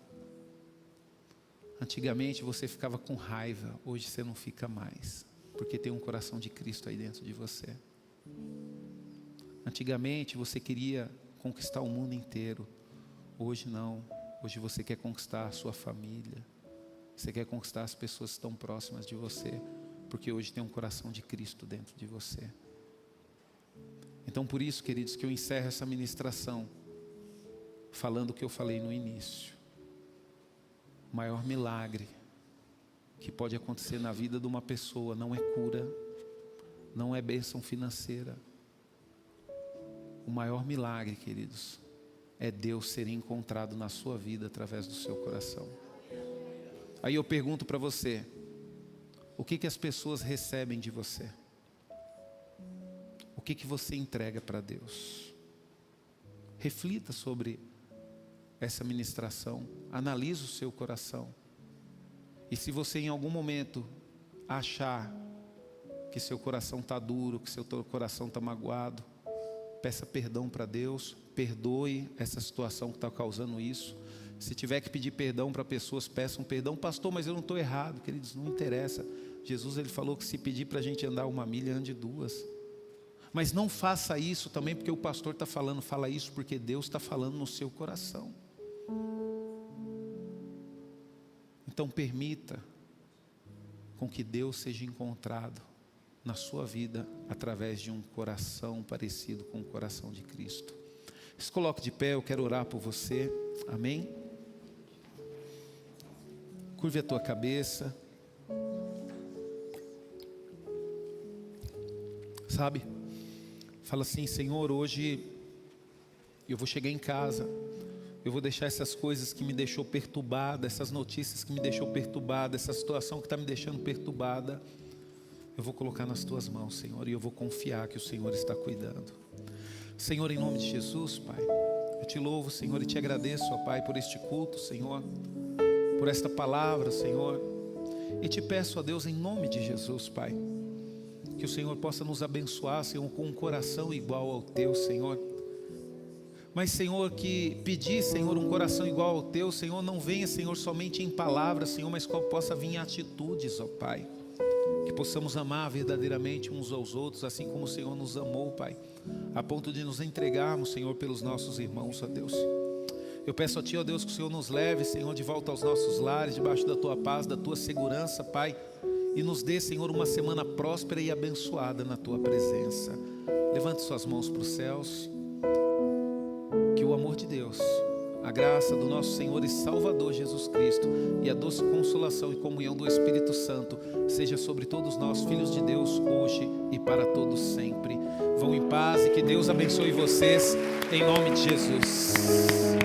Antigamente você ficava com raiva, hoje você não fica mais, porque tem um coração de Cristo aí dentro de você. Antigamente você queria conquistar o mundo inteiro, hoje não. Hoje você quer conquistar a sua família, você quer conquistar as pessoas que estão próximas de você, porque hoje tem um coração de Cristo dentro de você. Então por isso, queridos, que eu encerro essa ministração falando o que eu falei no início. O maior milagre que pode acontecer na vida de uma pessoa não é cura, não é bênção financeira. O maior milagre, queridos, é Deus ser encontrado na sua vida através do seu coração. Aí eu pergunto para você, o que as pessoas recebem de você? O que você entrega para Deus? Reflita sobre essa ministração, analise o seu coração. E se você em algum momento achar que seu coração está duro, que seu coração está magoado, peça perdão para Deus, perdoe essa situação que está causando isso. Se tiver que pedir perdão para pessoas, peçam perdão. Pastor, mas eu não estou errado, queridos, não interessa. Jesus, ele falou que se pedir para a gente andar 1 milha, ande 2. Mas não faça isso também porque o pastor está falando, fala isso porque Deus está falando no seu coração. Então permita com que Deus seja encontrado na sua vida através de um coração parecido com o coração de Cristo. Se coloque de pé, eu quero orar por você, amém? Curve a tua cabeça. Sabe? Fala assim, Senhor, hoje eu vou chegar em casa, eu vou deixar essas coisas que me deixou perturbada, essas notícias que me deixou perturbada, essa situação que está me deixando perturbada, eu vou colocar nas tuas mãos, Senhor, e eu vou confiar que o Senhor está cuidando. Senhor, em nome de Jesus, Pai, eu te louvo, Senhor, e te agradeço, ó Pai, por este culto, Senhor, por esta palavra, Senhor, e te peço, ó Deus, em nome de Jesus, Pai, que o Senhor possa nos abençoar, Senhor, com um coração igual ao teu, Senhor. Mas, Senhor, que pedir, Senhor, um coração igual ao teu, Senhor, não venha, Senhor, somente em palavras, Senhor, mas que possa vir em atitudes, ó Pai. Que possamos amar verdadeiramente uns aos outros, assim como o Senhor nos amou, Pai, a ponto de nos entregarmos, Senhor, pelos nossos irmãos, ó Deus. Eu peço a Ti, ó Deus, que o Senhor nos leve, Senhor, de volta aos nossos lares, debaixo da Tua paz, da Tua segurança, Pai. E nos dê, Senhor, uma semana próspera e abençoada na Tua presença. Levante suas mãos para os céus. Que o amor de Deus, a graça do nosso Senhor e Salvador Jesus Cristo e a doce consolação e comunhão do Espírito Santo seja sobre todos nós, filhos de Deus, hoje e para todos sempre. Vão em paz e que Deus abençoe vocês, em nome de Jesus.